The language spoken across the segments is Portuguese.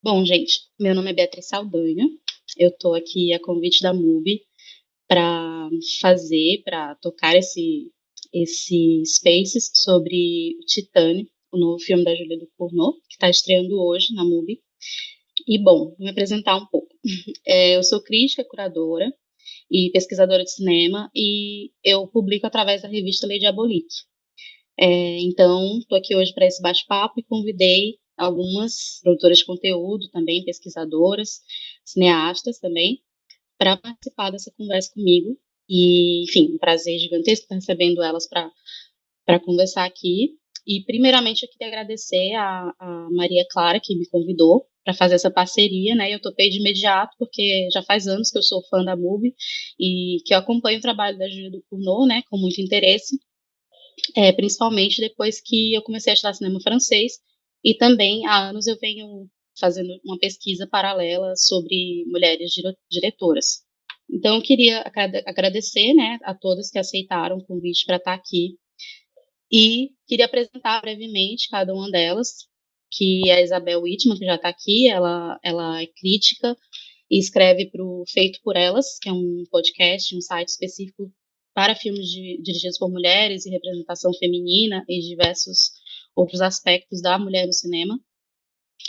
Bom, gente, meu nome é Beatriz Saldanha. Eu estou aqui a convite da MUBI para tocar esse Spaces sobre o Titane, o novo filme da Julia Ducournau, que está estreando hoje na MUBI. E, bom, vou me apresentar um pouco. Eu sou crítica, curadora e pesquisadora de cinema, e eu publico através da revista Lei Diabolique. Então, estou aqui hoje para esse bate-papo e convidei algumas produtoras de conteúdo também, pesquisadoras, cineastas também, para participar dessa conversa comigo. E, enfim, um prazer gigantesco estar recebendo elas para conversar aqui. E, primeiramente, eu queria agradecer a Maria Clara, que me convidou para fazer essa parceria, né? Eu topei de imediato, porque já faz anos que eu sou fã da MUBI e que eu acompanho o trabalho da Julia Ducournau, né, com muito interesse, principalmente depois que eu comecei a estudar cinema francês, e também há anos eu venho fazendo uma pesquisa paralela sobre mulheres diretoras. Então, eu queria agradecer, né, a todas que aceitaram o convite para estar aqui, e queria apresentar brevemente cada uma delas, que é a Isabel Whitman, que já está aqui. Ela é crítica e escreve para o Feito por Elas, que é um podcast, um site específico para filmes dirigidos por mulheres e representação feminina e diversos outros aspectos da mulher no cinema.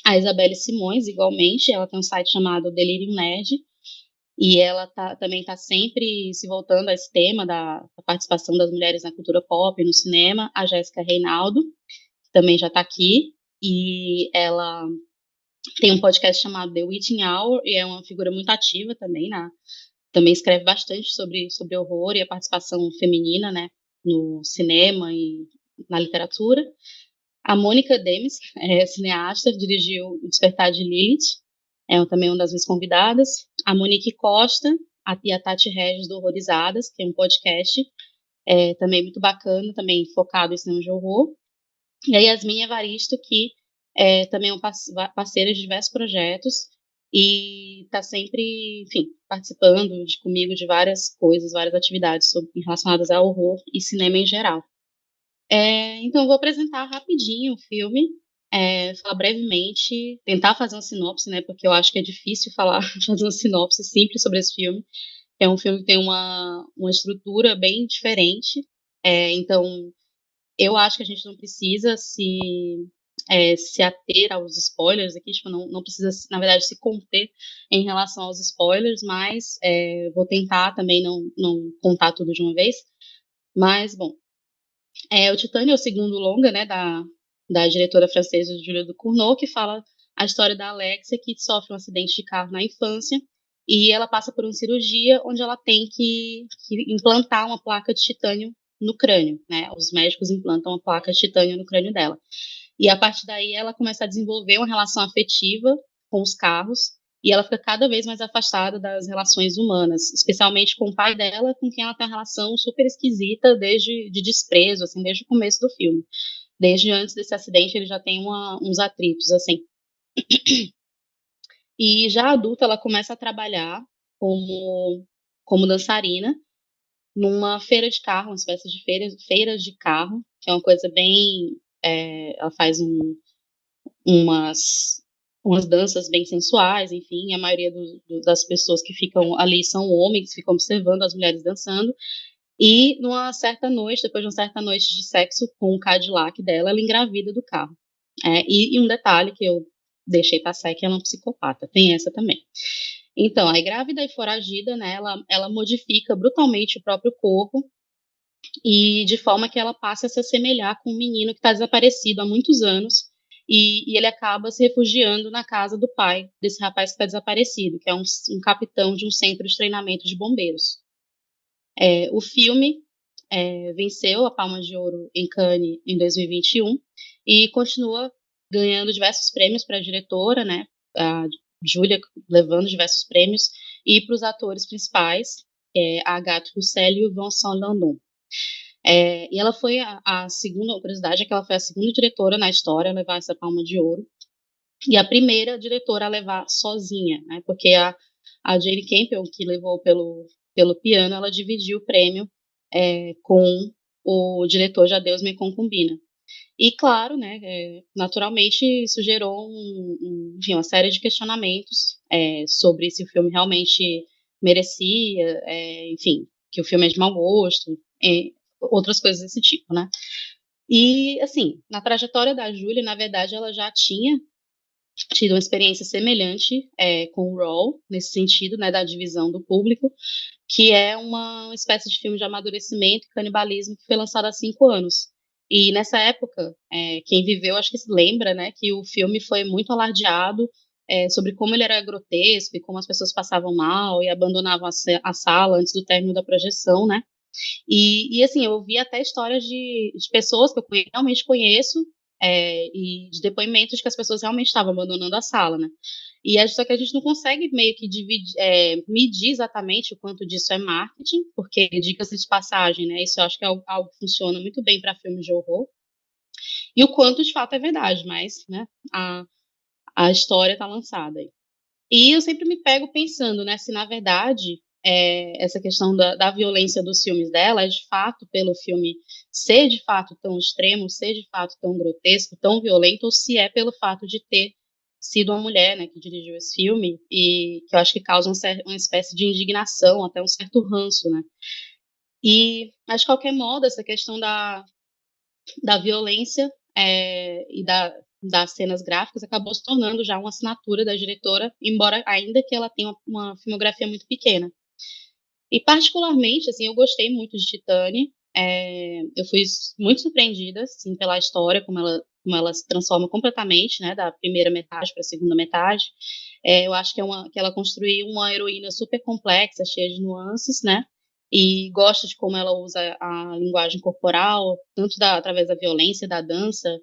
A Isabelle Simões, igualmente, ela tem um site chamado Delirium Nerd, e ela também está sempre se voltando a esse tema da participação das mulheres na cultura pop, no cinema. A Jéssica Reinaldo, que também já está aqui, e ela tem um podcast chamado The Witching Hour, e é uma figura muito ativa também, também escreve bastante sobre horror e a participação feminina, né, no cinema e na literatura. A Mônica Demes é cineasta, dirigiu O Despertar de Lilith, também uma das minhas convidadas. A Monique Costa e a Tati Regis do Horrorizadas, que é um podcast também muito bacana, também focado em cinema de horror. E a Yasmin Evaristo, que também é parceira de diversos projetos e está sempre, enfim, participando comigo de várias coisas, várias atividades relacionadas ao horror e cinema em geral. Então, eu vou apresentar rapidinho o filme, falar brevemente, tentar fazer uma sinopse, né, porque eu acho que é difícil falar, fazer uma sinopse simples sobre esse filme. É um filme que tem uma estrutura bem diferente, então eu acho que a gente não precisa se ater aos spoilers aqui, tipo, não precisa, na verdade, se conter em relação aos spoilers, mas vou tentar também não contar tudo de uma vez. Mas, bom, o Titânio é o segundo longa, né, da diretora francesa Julia Ducournau, que fala a história da Alexia, que sofre um acidente de carro na infância, e ela passa por uma cirurgia onde ela tem que implantar uma placa de titânio no crânio, né? Os médicos implantam uma placa de titânio no crânio dela. E a partir daí ela começa a desenvolver uma relação afetiva com os carros, e ela fica cada vez mais afastada das relações humanas, especialmente com o pai dela, com quem ela tem uma relação super esquisita de desprezo, assim, desde o começo do filme. Desde antes desse acidente, ele já tem uns atritos, assim. E já adulta, ela começa a trabalhar como dançarina numa feira de carro, uma espécie de feiras de carro, que é uma coisa bem... ela faz umas danças bem sensuais, enfim, a maioria das pessoas que ficam ali são homens, que ficam observando as mulheres dançando, e numa certa noite, depois de uma certa noite de sexo com o Cadillac dela, ela engravida do carro. E um detalhe que eu deixei passar é que ela é uma psicopata, tem essa também. Então, aí grávida e foragida, né, ela modifica brutalmente o próprio corpo, e de forma que ela passe a se assemelhar com um menino que está desaparecido há muitos anos, e ele acaba se refugiando na casa do pai desse rapaz que está desaparecido, que é um capitão de um centro de treinamento de bombeiros. O filme venceu a Palma de Ouro em Cannes em 2021 e continua ganhando diversos prêmios para a diretora, né, a Julia levando diversos prêmios, e para os atores principais, a Agathe Roussel e o Vincent Landon. E ela foi a segunda, a curiosidade é que ela foi a segunda diretora na história a levar essa Palma de Ouro, e a primeira diretora a levar sozinha, né, porque a Jane Campion, que levou pelo piano, ela dividiu o prêmio com o diretor Jadeus Me Concumbina. E claro, né, naturalmente isso gerou enfim, uma série de questionamentos sobre se o filme realmente merecia, enfim, que o filme é de mau gosto, outras coisas desse tipo, né? E, assim, na trajetória da Júlia, na verdade, ela já tinha tido uma experiência semelhante com o Raw, nesse sentido, né, da divisão do público, que é uma espécie de filme de amadurecimento e canibalismo que foi lançado há 5 anos. E nessa época, quem viveu, acho que se lembra, né, que o filme foi muito alardeado sobre como ele era grotesco e como as pessoas passavam mal e abandonavam a sala antes do término da projeção, né? E assim, eu ouvi até histórias de pessoas que eu realmente conheço, e de depoimentos de que as pessoas realmente estavam abandonando a sala, né? E só que a gente não consegue meio que medir exatamente o quanto disso é marketing, porque, dicas de passagem, né? Isso eu acho que é algo que funciona muito bem para filmes de horror, e o quanto de fato é verdade, mas, né, a história está lançada aí. E eu sempre me pego pensando, né, se na verdade essa questão da violência dos filmes dela é de fato pelo filme ser de fato tão extremo, ser de fato tão grotesco, tão violento, ou se é pelo fato de ter sido uma mulher, né, que dirigiu esse filme e que eu acho que causa uma espécie de indignação, até um certo ranço, né. E, mas de qualquer modo, essa questão da violência e das cenas gráficas acabou se tornando já uma assinatura da diretora, embora ainda que ela tenha uma filmografia muito pequena. E particularmente, assim, eu gostei muito de Titane. Eu fui muito surpreendida, assim, pela história, como ela se transforma completamente, né, da primeira metade para a segunda metade. Eu acho que ela construiu uma heroína super complexa, cheia de nuances, né? E gosto de como ela usa a linguagem corporal, tanto através da violência, da dança,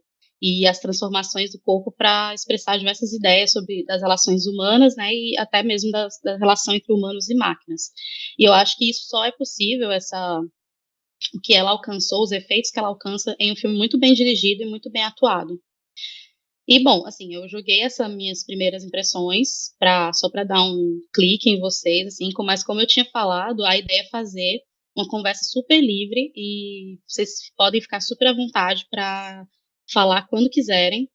e as transformações do corpo para expressar diversas ideias sobre das relações humanas, né, e até mesmo da relação entre humanos e máquinas. E eu acho que isso só é possível, o que ela alcançou, os efeitos que ela alcança em um filme muito bem dirigido e muito bem atuado. E bom, assim, eu joguei essas minhas primeiras impressões só para dar um clique em vocês, assim, mas como eu tinha falado, a ideia é fazer uma conversa super livre e vocês podem ficar super à vontade para falar quando quiserem,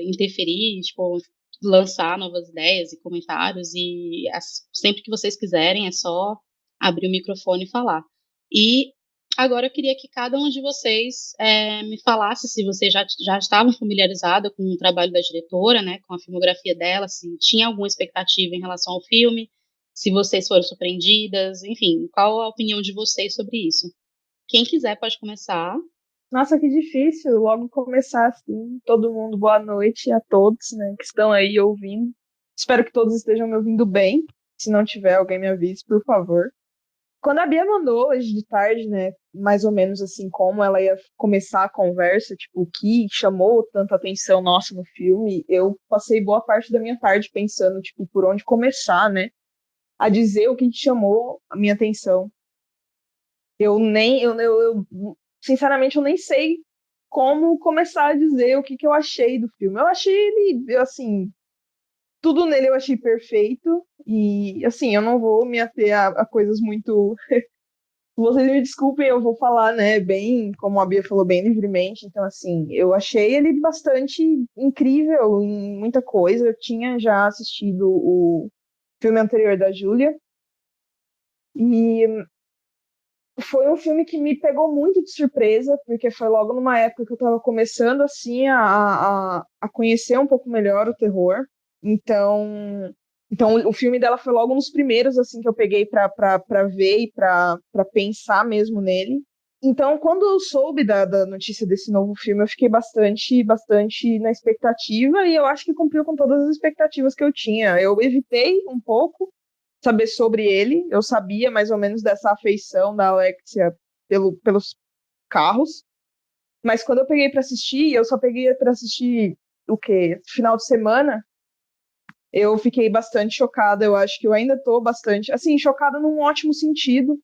interferir, tipo, lançar novas ideias e comentários, e sempre que vocês quiserem é só abrir o microfone e falar. E agora eu queria que cada um de vocês me falasse se vocês já estavam familiarizados com o trabalho da diretora, né, com a filmografia dela, se tinha alguma expectativa em relação ao filme, se vocês foram surpreendidas, enfim, qual a opinião de vocês sobre isso? Quem quiser pode começar. Nossa, que difícil logo começar assim. Todo mundo, boa noite a todos, né, que estão aí ouvindo. Espero que todos estejam me ouvindo bem. Se não tiver, alguém me avise, por favor. Quando a Bia mandou hoje de tarde, né, mais ou menos assim, como ela ia começar a conversa, tipo, o que chamou tanta atenção nossa no filme, eu passei boa parte da minha tarde pensando, tipo, por onde começar, né, a dizer o que chamou a minha atenção. Sinceramente, eu nem sei como começar a dizer o que eu achei do filme. Eu achei ele, assim, tudo nele eu achei perfeito. E, assim, eu não vou me ater a coisas muito. Vocês me desculpem, eu vou falar, né, bem, como a Bia falou, bem livremente. Então, assim, eu achei ele bastante incrível em muita coisa. Eu tinha já assistido o filme anterior da Júlia. E foi um filme que me pegou muito de surpresa, porque foi logo numa época que eu estava começando assim a conhecer um pouco melhor o terror. Então o filme dela foi logo nos primeiros assim que eu peguei para ver e para pensar mesmo nele. Então, quando eu soube da notícia desse novo filme, eu fiquei bastante na expectativa e eu acho que cumpriu com todas as expectativas que eu tinha. Eu evitei um pouco saber sobre ele. Eu sabia mais ou menos dessa afeição da Alexia pelos carros. Mas quando eu peguei para assistir, eu só peguei para assistir o quê? Final de semana. Eu fiquei bastante chocada. Eu acho que eu ainda tô bastante, assim, chocada num ótimo sentido.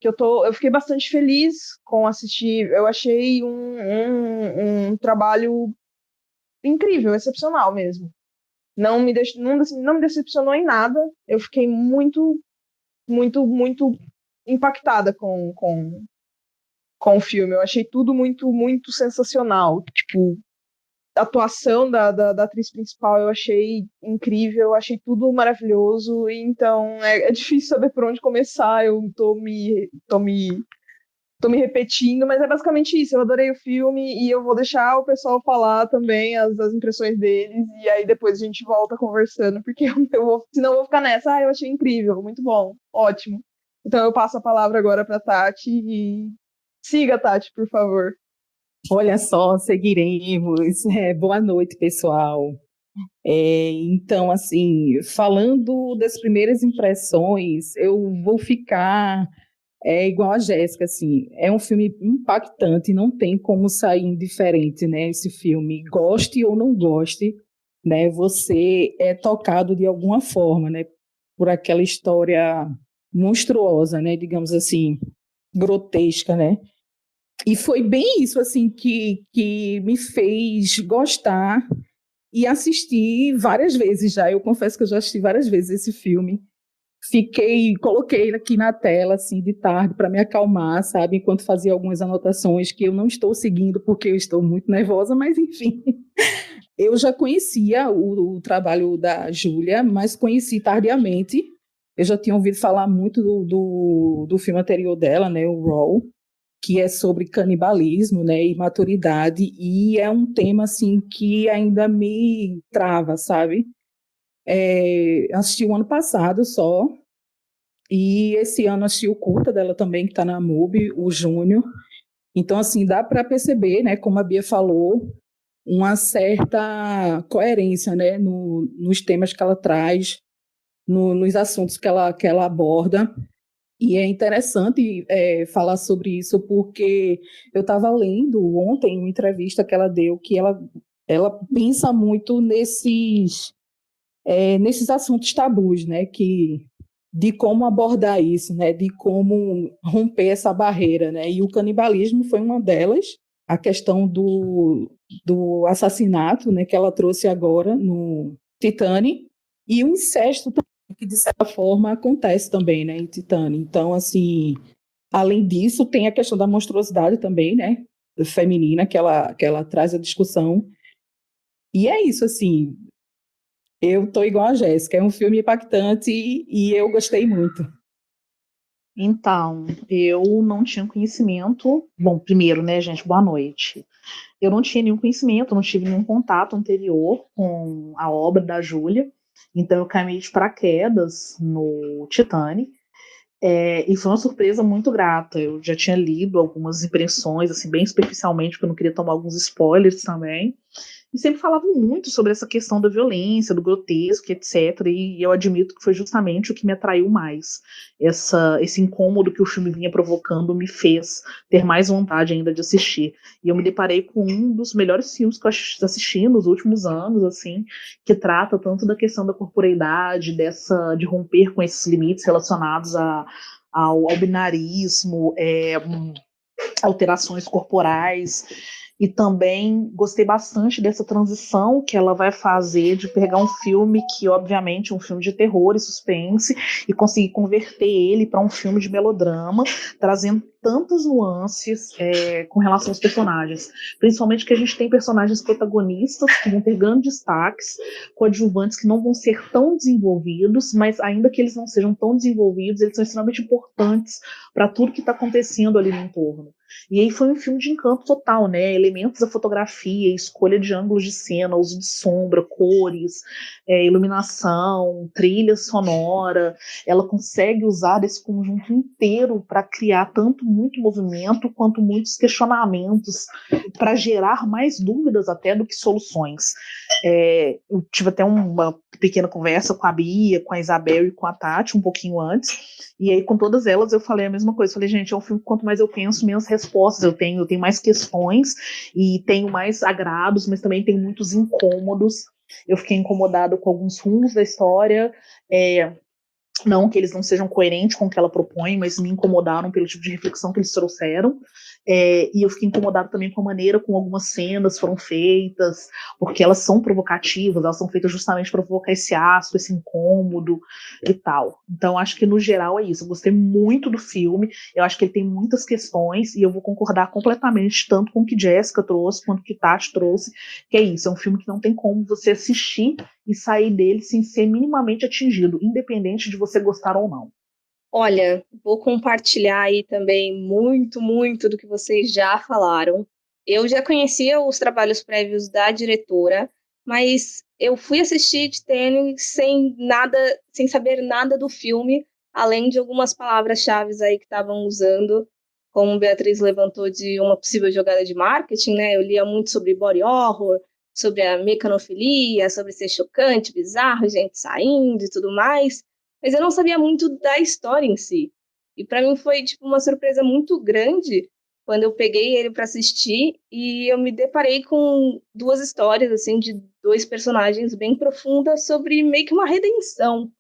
Eu fiquei bastante feliz com assistir. Eu achei um trabalho incrível, excepcional mesmo. Não me decepcionou em nada. Eu fiquei muito impactada com o filme. Eu achei tudo muito, muito sensacional. Tipo, a atuação da atriz principal eu achei incrível, eu achei tudo maravilhoso. E então é difícil saber por onde começar. Eu tô me repetindo, mas é basicamente isso. Eu adorei o filme e eu vou deixar o pessoal falar também as impressões deles. E aí depois a gente volta conversando, porque senão eu vou ficar nessa. Eu achei incrível, muito bom, ótimo. Então eu passo a palavra agora para Tati e siga, Tati, por favor. Olha só, seguiremos. Boa noite, pessoal. Então, assim, falando das primeiras impressões, eu vou ficar igual a Jéssica, assim, é um filme impactante, não tem como sair indiferente, né? Esse filme, goste ou não goste, né? Você é tocado de alguma forma, né? Por aquela história monstruosa, né? Digamos assim, grotesca, né? E foi bem isso, assim, que me fez gostar e assistir várias vezes já. Eu confesso que eu já assisti várias vezes esse filme. Coloquei aqui na tela, assim, de tarde, para me acalmar, sabe? Enquanto fazia algumas anotações que eu não estou seguindo porque eu estou muito nervosa, mas enfim. Eu já conhecia o trabalho da Júlia, mas conheci tardiamente. Eu já tinha ouvido falar muito do filme anterior dela, né, o Raw, que é sobre canibalismo, né, e maturidade, e é um tema, assim, que ainda me trava, sabe? Assisti o ano passado só, e esse ano assisti o curta dela também, que está na MUBI, o Júnior. Então, assim, dá para perceber, né, como a Bia falou, uma certa coerência, né, nos temas que ela traz, nos assuntos que ela aborda. E é interessante falar sobre isso, porque eu estava lendo ontem uma entrevista que ela deu, que ela pensa muito nesses assuntos tabus, né, de como abordar isso, né, de como romper essa barreira, né, e o canibalismo foi uma delas, a questão do assassinato, né, que ela trouxe agora no Titane, e o incesto também, que de certa forma acontece também, né, em Titane. Então, assim, além disso, tem a questão da monstruosidade também, né, feminina, que ela traz a discussão, e é isso, assim, eu tô igual a Jéssica, é um filme impactante e eu gostei muito. Então, eu não tinha conhecimento. Bom, primeiro, né, gente, boa noite. Eu não tinha nenhum conhecimento, não tive nenhum contato anterior com a obra da Júlia, então eu caí de paraquedas no Titanic. E foi uma surpresa muito grata. Eu já tinha lido algumas impressões, assim, bem superficialmente, porque eu não queria tomar alguns spoilers também. E sempre falavam muito sobre essa questão da violência, do grotesco, etc. E eu admito que foi justamente o que me atraiu mais. Esse incômodo que o filme vinha provocando me fez ter mais vontade ainda de assistir. E eu me deparei com um dos melhores filmes que eu assisti nos últimos anos, assim, que trata tanto da questão da corporeidade, de romper com esses limites relacionados ao binarismo, alterações corporais. E também gostei bastante dessa transição que ela vai fazer de pegar um filme que, obviamente, é um filme de terror e suspense, e conseguir converter ele para um filme de melodrama, trazendo tantas nuances com relação aos personagens. Principalmente que a gente tem personagens protagonistas que vão ter grandes destaques, coadjuvantes que não vão ser tão desenvolvidos, mas ainda que eles não sejam tão desenvolvidos, eles são extremamente importantes para tudo que está acontecendo ali no entorno. E aí foi um filme de encanto total, né? Elementos da fotografia, escolha de ângulos de cena, uso de sombra, cores, iluminação, trilha sonora. Ela consegue usar esse conjunto inteiro para criar tanto muito movimento quanto muitos questionamentos, para gerar mais dúvidas até do que soluções. Eu tive até uma pequena conversa com a Bia, com a Isabel e com a Tati um pouquinho antes, e aí com todas elas eu falei a mesma coisa. Falei, gente, é um filme que quanto mais eu penso, menos respostas eu tenho mais questões e tenho mais agrados, mas também tenho muitos incômodos. Eu fiquei incomodado com alguns rumos da história, Não que eles não sejam coerentes com o que ela propõe, mas me incomodaram pelo tipo de reflexão que eles trouxeram. E eu fiquei incomodada também com a maneira como algumas cenas foram feitas, porque elas são provocativas, elas são feitas justamente para provocar esse asco, esse incômodo e tal. Então, acho que no geral é isso. Eu gostei muito do filme, eu acho que ele tem muitas questões, e eu vou concordar completamente, tanto com o que Jéssica trouxe, quanto o que Tati trouxe, que é isso, é um filme que não tem como você assistir e sair dele sem ser minimamente atingido, independente de você gostar ou não. Olha, vou compartilhar aí também muito, muito do que vocês já falaram. Eu já conhecia os trabalhos prévios da diretora, mas eu fui assistir Titanic sem nada, sem saber nada do filme, além de algumas palavras-chave aí que estavam usando, como Beatriz levantou de uma possível jogada de marketing, né? Eu lia muito sobre body horror, sobre a mecanofilia, sobre ser chocante, bizarro, gente saindo e tudo mais, mas eu não sabia muito da história em si. E para mim foi tipo uma surpresa muito grande quando eu peguei ele para assistir e eu me deparei com duas histórias assim de dois personagens bem profundas sobre meio que uma redenção,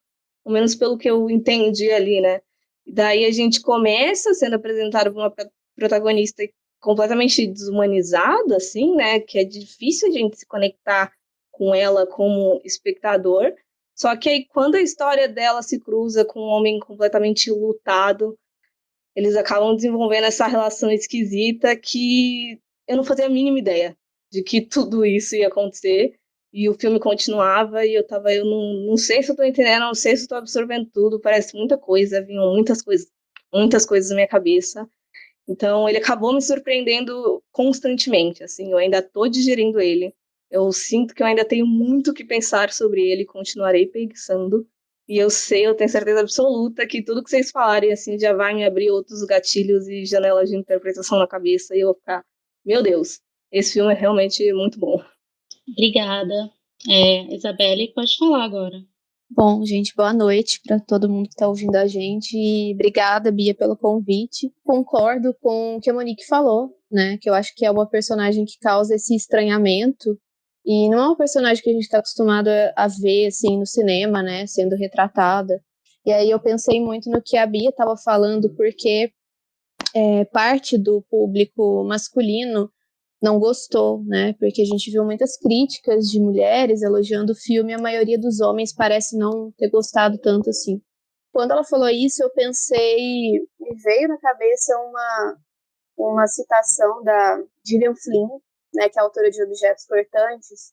pelo menos pelo que eu entendi ali, né? E daí a gente começa sendo apresentado por uma protagonista completamente desumanizada, assim, né? Que é difícil a gente se conectar com ela como espectador. Só que aí, quando a história dela se cruza com um homem completamente lutado, eles acabam desenvolvendo essa relação esquisita que eu não fazia a mínima ideia de que tudo isso ia acontecer. E o filme continuava e eu não sei se eu tô entendendo, não sei se eu tô absorvendo tudo, parece muita coisa, vinham muitas coisas na minha cabeça. Então, ele acabou me surpreendendo constantemente, assim, eu ainda tô digerindo ele. Eu sinto que eu ainda tenho muito o que pensar sobre ele, continuarei pensando. E eu sei, eu tenho certeza absoluta que tudo que vocês falarem, assim, já vai me abrir outros gatilhos e janelas de interpretação na cabeça e eu vou ficar, meu Deus, esse filme é realmente muito bom. Obrigada. Isabelle, pode falar agora. Bom, gente, boa noite para todo mundo que está ouvindo a gente e obrigada, Bia, pelo convite. Concordo com o que a Monique falou, né? Que eu acho que é uma personagem que causa esse estranhamento e não é uma personagem que a gente está acostumado a ver assim no cinema, né? Sendo retratada. E aí eu pensei muito no que a Bia estava falando, porque parte do público masculino não gostou, né? Porque a gente viu muitas críticas de mulheres elogiando o filme, e a maioria dos homens parece não ter gostado tanto assim. Quando ela falou isso, eu pensei, me veio na cabeça uma citação da Gillian Flynn, né, que é autora de Objetos Cortantes,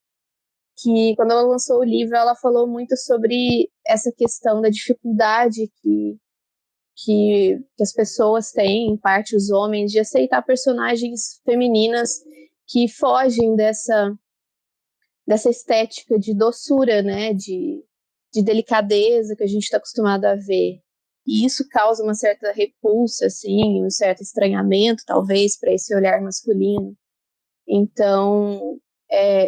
que quando ela lançou o livro, ela falou muito sobre essa questão da dificuldade que as pessoas têm, em parte os homens, de aceitar personagens femininas que fogem dessa estética de doçura, né, de delicadeza que a gente está acostumado a ver. E isso causa uma certa repulsa, assim, um certo estranhamento, talvez, para esse olhar masculino. Então,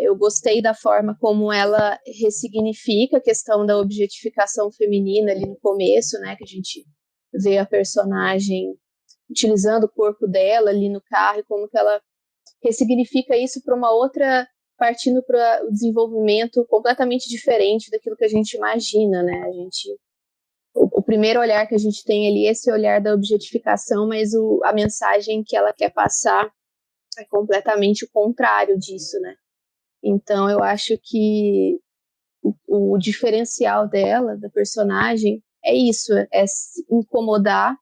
eu gostei da forma como ela ressignifica a questão da objetificação feminina ali no começo, né, que a gente vê a personagem utilizando o corpo dela ali no carro e como que ela ressignifica isso para uma outra, partindo para o desenvolvimento completamente diferente daquilo que a gente imagina, né? O primeiro olhar que a gente tem ali é esse olhar da objetificação, mas a mensagem que ela quer passar é completamente o contrário disso, né? Então eu acho que o diferencial dela, da personagem, é isso, é se incomodar,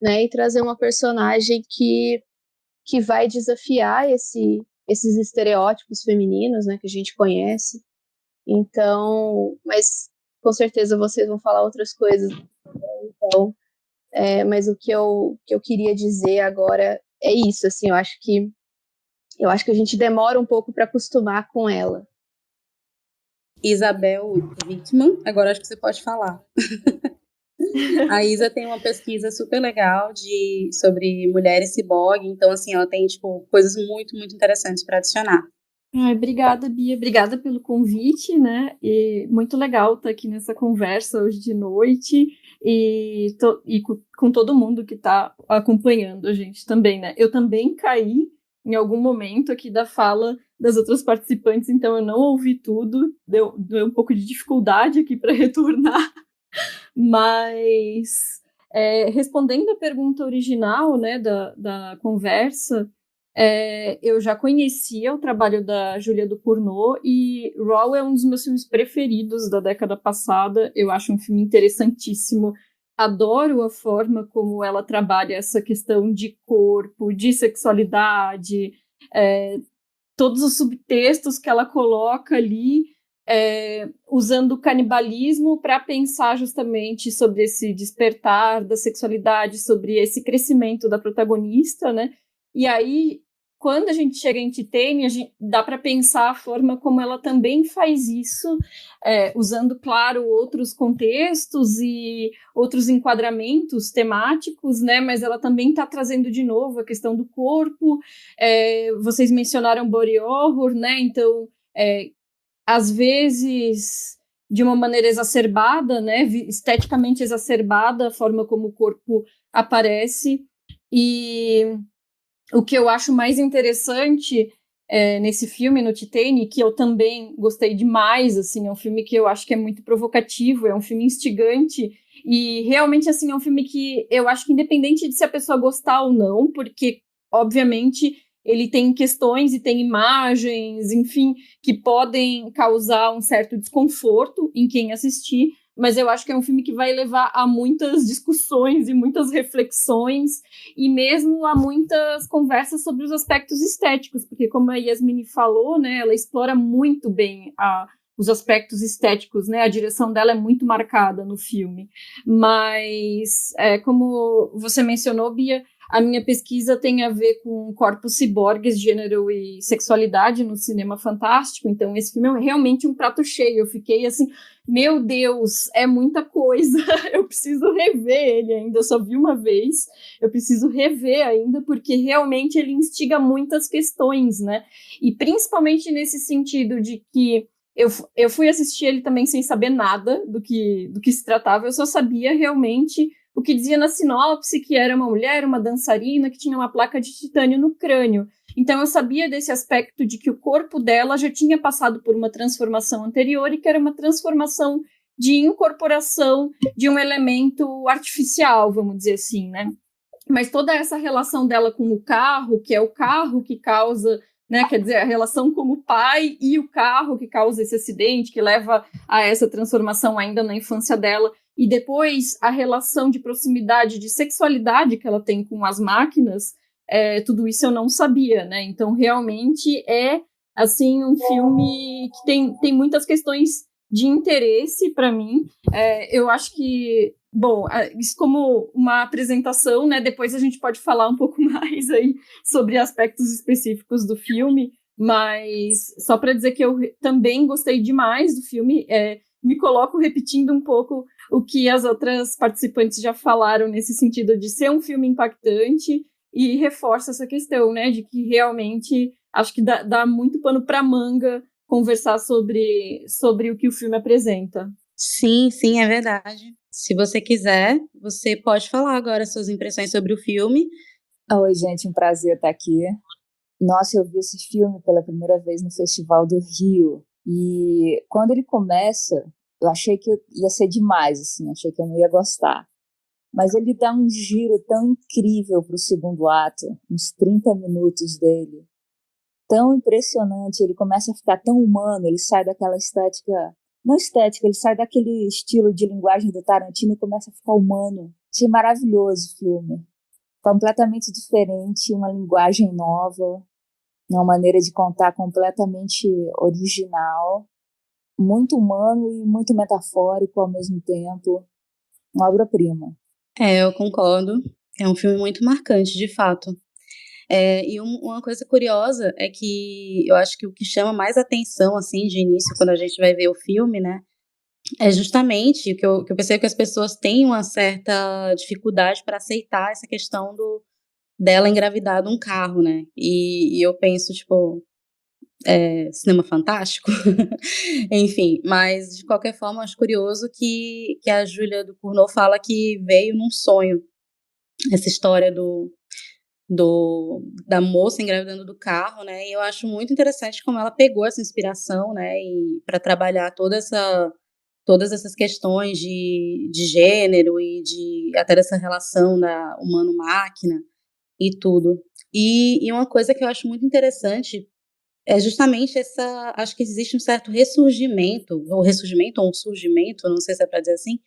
né, e trazer uma personagem que vai desafiar esses estereótipos femininos, né, que a gente conhece. Então, mas com certeza vocês vão falar outras coisas. Então, mas o que eu queria dizer agora é isso, assim, eu acho que a gente demora um pouco para acostumar com ela. Isabel Wittmann, agora acho que você pode falar. A Isa tem uma pesquisa super legal sobre mulheres ciborgue, então assim, ela tem tipo coisas muito, muito interessantes para adicionar. Obrigada, Bia, obrigada pelo convite, né? E muito legal estar aqui nessa conversa hoje de noite e com todo mundo que está acompanhando a gente também, né? Eu também caí em algum momento aqui da fala das outras participantes, então eu não ouvi tudo, deu um pouco de dificuldade aqui para retornar. Mas, respondendo a pergunta original, né, da conversa, eu já conhecia o trabalho da Julia Ducournau e Raw é um dos meus filmes preferidos da década passada. Eu acho um filme interessantíssimo. Adoro a forma como ela trabalha essa questão de corpo, de sexualidade, todos os subtextos que ela coloca ali, usando o canibalismo para pensar justamente sobre esse despertar da sexualidade, sobre esse crescimento da protagonista, né? E aí, quando a gente chega em Titane, dá para pensar a forma como ela também faz isso, usando, claro, outros contextos e outros enquadramentos temáticos, né? Mas ela também está trazendo de novo a questão do corpo. Vocês mencionaram body horror, né? Então, às vezes de uma maneira exacerbada, né? Esteticamente exacerbada, a forma como o corpo aparece. E o que eu acho mais interessante nesse filme, no Titane, que eu também gostei demais, assim, é um filme que eu acho que é muito provocativo, é um filme instigante, e realmente, assim, é um filme que eu acho que independente de se a pessoa gostar ou não, porque, obviamente, ele tem questões e tem imagens, enfim, que podem causar um certo desconforto em quem assistir, mas eu acho que é um filme que vai levar a muitas discussões e muitas reflexões e mesmo a muitas conversas sobre os aspectos estéticos, porque como a Yasmine falou, né, ela explora muito bem os aspectos estéticos, né, a direção dela é muito marcada no filme, mas como você mencionou, Bia, a minha pesquisa tem a ver com corpos ciborgues, gênero e sexualidade no cinema fantástico, então esse filme é realmente um prato cheio. Eu fiquei assim, meu Deus, é muita coisa, eu preciso rever ele ainda, eu só vi uma vez, eu preciso rever ainda, porque realmente ele instiga muitas questões, né? E principalmente nesse sentido de que eu fui assistir ele também sem saber nada do que se tratava, eu só sabia realmente o que dizia na sinopse, que era uma mulher, uma dançarina, que tinha uma placa de titânio no crânio. Então eu sabia desse aspecto de que o corpo dela já tinha passado por uma transformação anterior e que era uma transformação de incorporação de um elemento artificial, vamos dizer assim, né? Mas toda essa relação dela com o carro, que é o carro que causa, né, quer dizer, a relação com o pai e o carro que causa esse acidente, que leva a essa transformação ainda na infância dela, e depois a relação de proximidade, de sexualidade que ela tem com as máquinas, tudo isso eu não sabia, né? Então, realmente é, assim, um filme que tem muitas questões de interesse para mim. Eu acho que, bom, isso como uma apresentação, né? Depois a gente pode falar um pouco mais aí sobre aspectos específicos do filme, mas só para dizer que eu também gostei demais do filme, me coloco repetindo um pouco o que as outras participantes já falaram nesse sentido de ser um filme impactante e reforça essa questão, né, de que realmente acho que dá muito pano para manga conversar sobre o que o filme apresenta. Sim, sim, é verdade. Se você quiser, você pode falar agora suas impressões sobre o filme. Oi, gente, um prazer estar aqui. Nossa, eu vi esse filme pela primeira vez no Festival do Rio. E quando ele começa, eu achei que ia ser demais, assim, achei que eu não ia gostar. Mas ele dá um giro tão incrível para o segundo ato, uns 30 minutos dele. Tão impressionante, ele começa a ficar tão humano, ele sai daquela estética, não estética, ele sai daquele estilo de linguagem do Tarantino e começa a ficar humano. Achei maravilhoso o filme. Completamente diferente, uma linguagem nova, uma maneira de contar completamente original, muito humano e muito metafórico ao mesmo tempo. Uma obra-prima. Eu concordo. É um filme muito marcante, de fato. E uma coisa curiosa é que eu acho que o que chama mais atenção, assim, de início, quando a gente vai ver o filme, né, é justamente que eu percebo que as pessoas têm uma certa dificuldade para aceitar essa questão dela engravidar de um carro, né, e eu penso, tipo, cinema fantástico, enfim, mas de qualquer forma acho curioso que a Julia Ducournau fala que veio num sonho, essa história da moça engravidando do carro, né, e eu acho muito interessante como ela pegou essa inspiração, né, e para trabalhar toda todas essas questões de gênero e até dessa relação da humano-máquina e tudo. E uma coisa que eu acho muito interessante é justamente acho que existe um certo ressurgimento, ou um surgimento, não sei se é para dizer assim,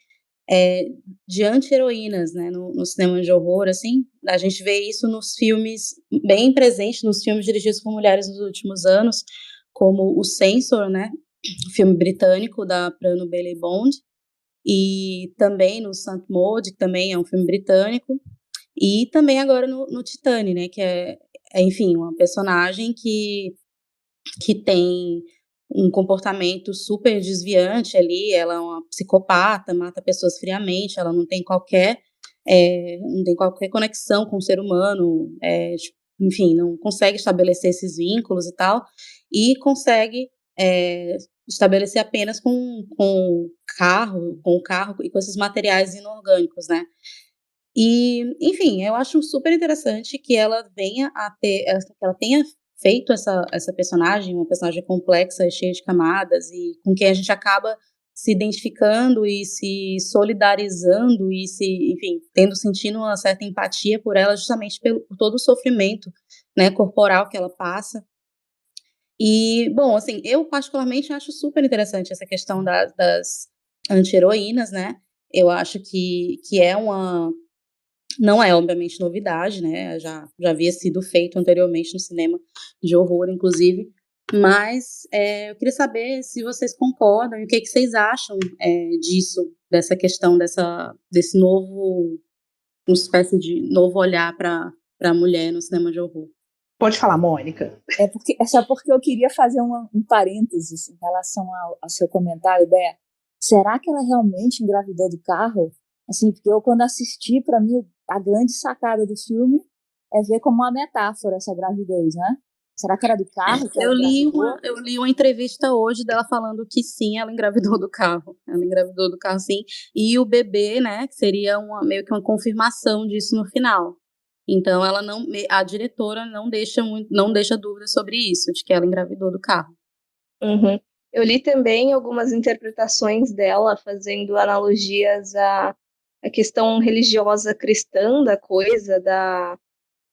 de anti-heroínas, né, no cinema de horror, assim. A gente vê isso nos filmes, bem presente nos filmes dirigidos por mulheres nos últimos anos, como o Censor, né, filme britânico da Prano Bailey Bond, e também no Saint Maud, que também é um filme britânico, e também agora no Titane, né, que enfim, uma personagem que tem um comportamento super desviante ali, ela é uma psicopata, mata pessoas friamente, ela não tem qualquer conexão com o ser humano, enfim, não consegue estabelecer esses vínculos e tal, e consegue estabelecer apenas com o carro e com esses materiais inorgânicos, né? E, enfim, eu acho super interessante que ela tenha feito essa personagem, uma personagem complexa, cheia de camadas, e com quem a gente acaba se identificando e se solidarizando e enfim, sentindo uma certa empatia por ela, justamente por todo o sofrimento, né, corporal que ela passa. E, bom, assim, eu particularmente acho super interessante essa questão das anti-heroínas, né? Eu acho que não é, obviamente, novidade, né? Já havia sido feito anteriormente no cinema de horror, inclusive. Mas eu queria saber se vocês concordam e o que vocês acham disso, dessa questão, desse novo, uma espécie de novo olhar para a mulher no cinema de horror. Pode falar, Mônica. É só porque eu queria fazer um parênteses em relação ao seu comentário, Bé. Será que ela realmente engravidou do carro? Assim, porque eu, quando assisti, para mim, a grande sacada do filme é ver como uma metáfora essa gravidez, né? Será que era do carro que ela engravidou? Eu li uma entrevista hoje dela falando que sim, ela engravidou do carro. Ela engravidou do carro, sim. E o bebê, né, que seria meio que uma confirmação disso no final. Então, a diretora não deixa dúvidas sobre isso, de que ela engravidou do carro. Uhum. Eu li também algumas interpretações dela fazendo analogias à questão religiosa cristã da coisa, da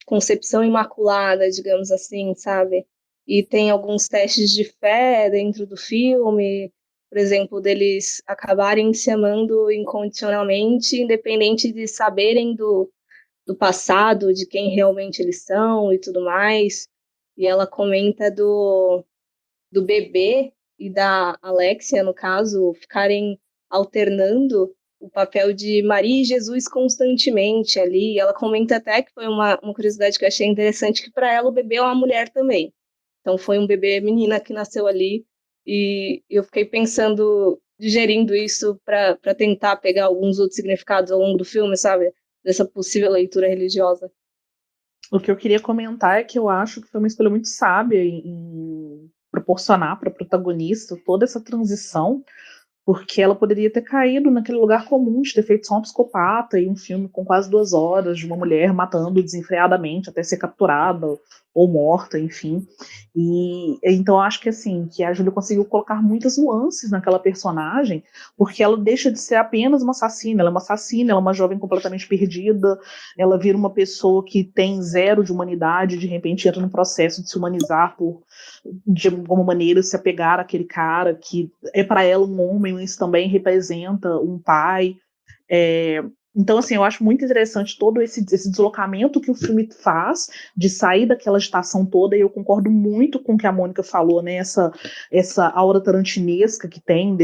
concepção imaculada, digamos assim, sabe? E tem alguns testes de fé dentro do filme, por exemplo, deles acabarem se amando incondicionalmente, independente de saberem do passado, de quem realmente eles são e tudo mais. E ela comenta do bebê e da Alexia, no caso, ficarem alternando o papel de Maria e Jesus constantemente ali. E ela comenta até que foi uma curiosidade que eu achei interessante, que para ela o bebê é uma mulher também. Então foi um bebê menina que nasceu ali, e eu fiquei pensando, digerindo isso para tentar pegar alguns outros significados ao longo do filme, sabe? Dessa possível leitura religiosa. O que eu queria comentar é que eu acho que foi uma escolha muito sábia em proporcionar para a protagonista toda essa transição, porque ela poderia ter caído naquele lugar comum de ter feito só um psicopata e um filme com quase 2 horas de uma mulher matando desenfreadamente até ser capturada ou morta, enfim. E então eu acho que assim, que a Júlia conseguiu colocar muitas nuances naquela personagem, porque ela deixa de ser apenas uma assassina, ela é uma assassina, ela é uma jovem completamente perdida, ela vira uma pessoa que tem zero de humanidade, de repente entra num processo de se humanizar de alguma maneira se apegar àquele cara que é para ela um homem, mas também representa um pai. Então, assim, eu acho muito interessante todo esse deslocamento que o filme faz de sair daquela agitação toda, e eu concordo muito com o que a Mônica falou, né? Essa aura tarantinesca que tem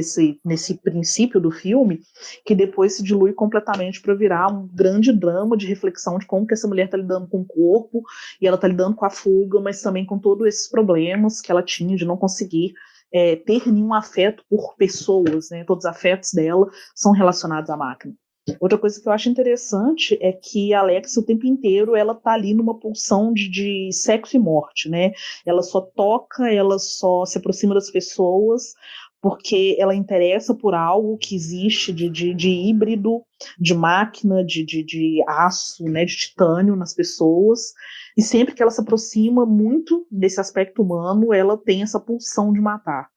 nesse princípio do filme, que depois se dilui completamente para virar um grande drama de reflexão de como que essa mulher está lidando com o corpo, e ela está lidando com a fuga, mas também com todos esses problemas que ela tinha de não conseguir ter nenhum afeto por pessoas, né? Todos os afetos dela são relacionados à máquina. Outra coisa que eu acho interessante é que a Alex, o tempo inteiro, ela tá ali numa pulsão de sexo e morte, né? Ela só toca, ela só se aproxima das pessoas porque ela interessa por algo que existe de híbrido, de máquina, de aço, né, de titânio nas pessoas. E sempre que ela se aproxima muito desse aspecto humano, ela tem essa pulsão de matar.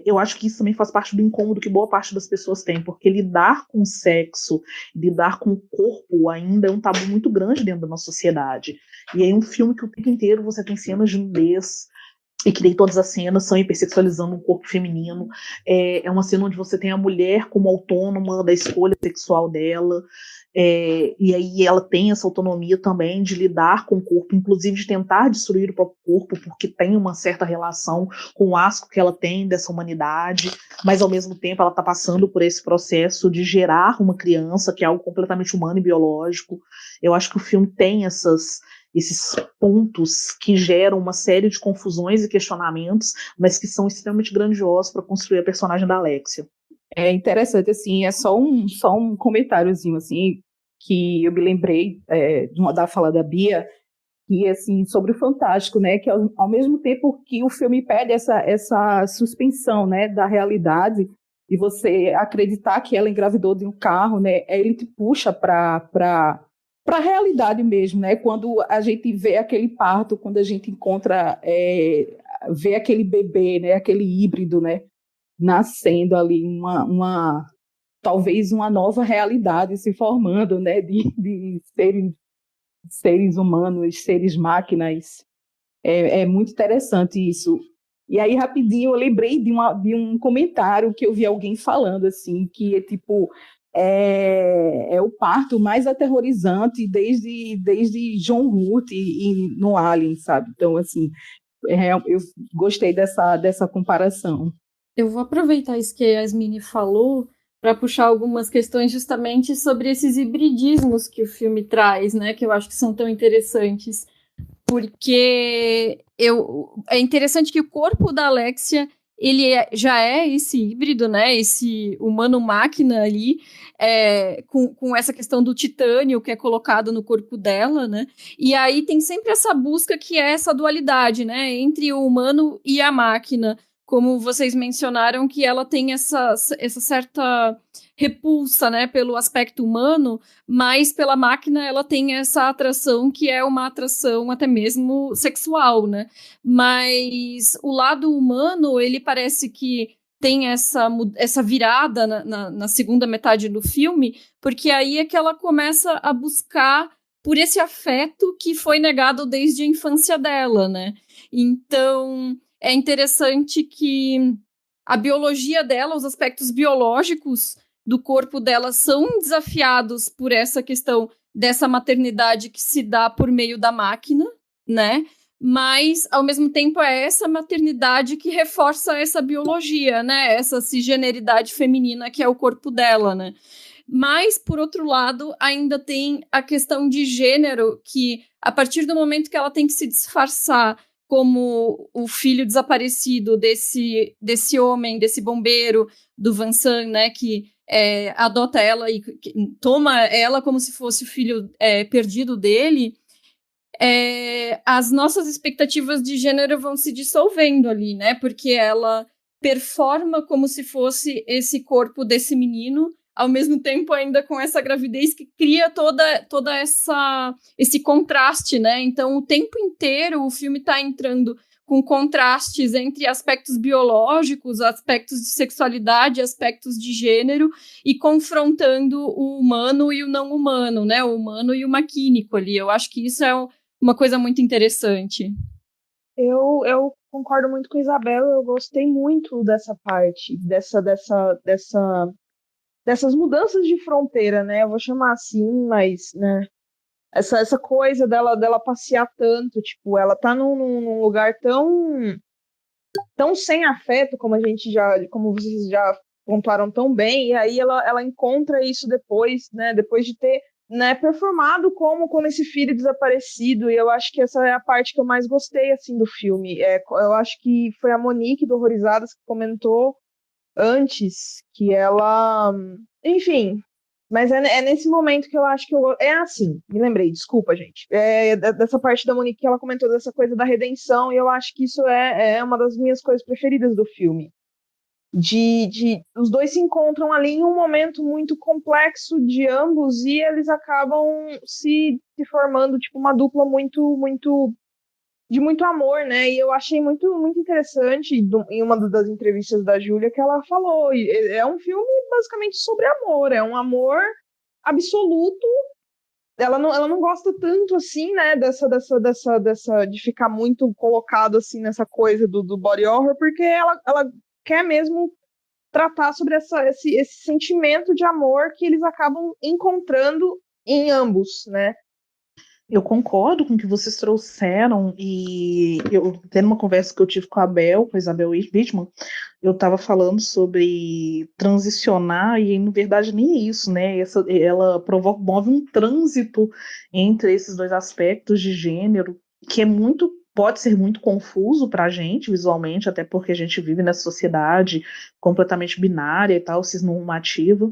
Eu acho que isso também faz parte do incômodo que boa parte das pessoas tem, porque lidar com o sexo, lidar com o corpo ainda é um tabu muito grande dentro da nossa sociedade. E aí um filme que o tempo inteiro você tem cenas de nudez, e que nem todas as cenas são hipersexualizando um corpo feminino. É uma cena onde você tem a mulher como autônoma da escolha sexual dela, e aí ela tem essa autonomia também de lidar com o corpo, inclusive de tentar destruir o próprio corpo, porque tem uma certa relação com o asco que ela tem dessa humanidade, mas ao mesmo tempo ela está passando por esse processo de gerar uma criança, que é algo completamente humano e biológico. Eu acho que o filme tem esses pontos que geram uma série de confusões e questionamentos, mas que são extremamente grandiosos para construir a personagem da Alexia. É interessante, assim, é só um comentáriozinho, assim, que eu me lembrei da fala da Bia, que, assim, sobre o fantástico, né, que ao mesmo tempo que o filme pede essa suspensão, né, da realidade, e você acreditar que ela engravidou de um carro, né, ele te puxa para a realidade mesmo, né, quando a gente vê aquele parto, quando a gente vê aquele bebê, né, aquele híbrido, né, nascendo ali talvez uma nova realidade se formando, né, de seres humanos, seres máquinas. É muito interessante isso. E aí, rapidinho, eu lembrei de um comentário que eu vi alguém falando, assim, que é tipo, é o parto mais aterrorizante desde John Hurt e no Alien, sabe? Então, assim, eu gostei dessa comparação. Eu vou aproveitar isso que a Yasmine falou para puxar algumas questões justamente sobre esses hibridismos que o filme traz, né? Que eu acho que são tão interessantes. Porque é interessante que o corpo da Alexia já é esse híbrido, né? Esse humano-máquina ali, com essa questão do titânio que é colocado no corpo dela, né? E aí tem sempre essa busca que é essa dualidade, né? Entre o humano e a máquina. Como vocês mencionaram, que ela tem essa certa repulsa, né, pelo aspecto humano, mas pela máquina ela tem essa atração que é uma atração até mesmo sexual, né? Mas o lado humano, ele parece que tem essa virada na segunda metade do filme, porque aí é que ela começa a buscar por esse afeto que foi negado desde a infância dela, né? Então é interessante que a biologia dela, os aspectos biológicos do corpo dela são desafiados por essa questão dessa maternidade que se dá por meio da máquina, né? Mas, ao mesmo tempo, é essa maternidade que reforça essa biologia, né? Essa cisgeneridade feminina que é o corpo dela, né? Mas, por outro lado, ainda tem a questão de gênero que, a partir do momento que ela tem que se disfarçar como o filho desaparecido desse homem, desse bombeiro, do Vincent, né, que adota ela e toma ela como se fosse o filho perdido dele, as nossas expectativas de gênero vão se dissolvendo ali, né, porque ela performa como se fosse esse corpo desse menino, ao mesmo tempo ainda com essa gravidez que cria toda esse contraste, né? Então, o tempo inteiro o filme está entrando com contrastes entre aspectos biológicos, aspectos de sexualidade, aspectos de gênero, e confrontando o humano e o não humano, né? O humano e o maquínico ali. Eu acho que isso é uma coisa muito interessante. Eu concordo muito com a Isabela, eu gostei muito dessa parte, dessas mudanças de fronteira, né? Eu vou chamar assim, mas, né? Essa coisa dela passear tanto, tipo, ela tá num lugar tão sem afeto, como vocês já pontuaram tão bem, e aí ela encontra isso depois, né? Depois de ter, né, performado como esse filho desaparecido, e eu acho que essa é a parte que eu mais gostei, assim, do filme. Eu acho que foi a Monique do Horrorizadas que comentou antes, que ela... Enfim, mas é nesse momento que eu acho que eu... É assim, me lembrei, desculpa, gente. Dessa parte da Monique que ela comentou dessa coisa da redenção, e eu acho que isso é uma das minhas coisas preferidas do filme. Os dois se encontram ali em um momento muito complexo de ambos, e eles acabam se formando, tipo, uma dupla muito, muito de muito amor, né? E eu achei muito, muito interessante em uma das entrevistas da Júlia que ela falou. É um filme basicamente sobre amor, é um amor absoluto. Ela não gosta tanto assim, né, dessa de ficar muito colocado assim nessa coisa do body horror, porque ela quer mesmo tratar sobre esse sentimento de amor que eles acabam encontrando em ambos, né? Eu concordo com o que vocês trouxeram, e eu, tendo uma conversa que eu tive com a Isabel Wittmann, eu estava falando sobre transicionar, e na verdade nem é isso, né? Ela move um trânsito entre esses dois aspectos de gênero, que pode ser muito confuso para a gente visualmente, até porque a gente vive nessa sociedade completamente binária e tal, cisnormativa.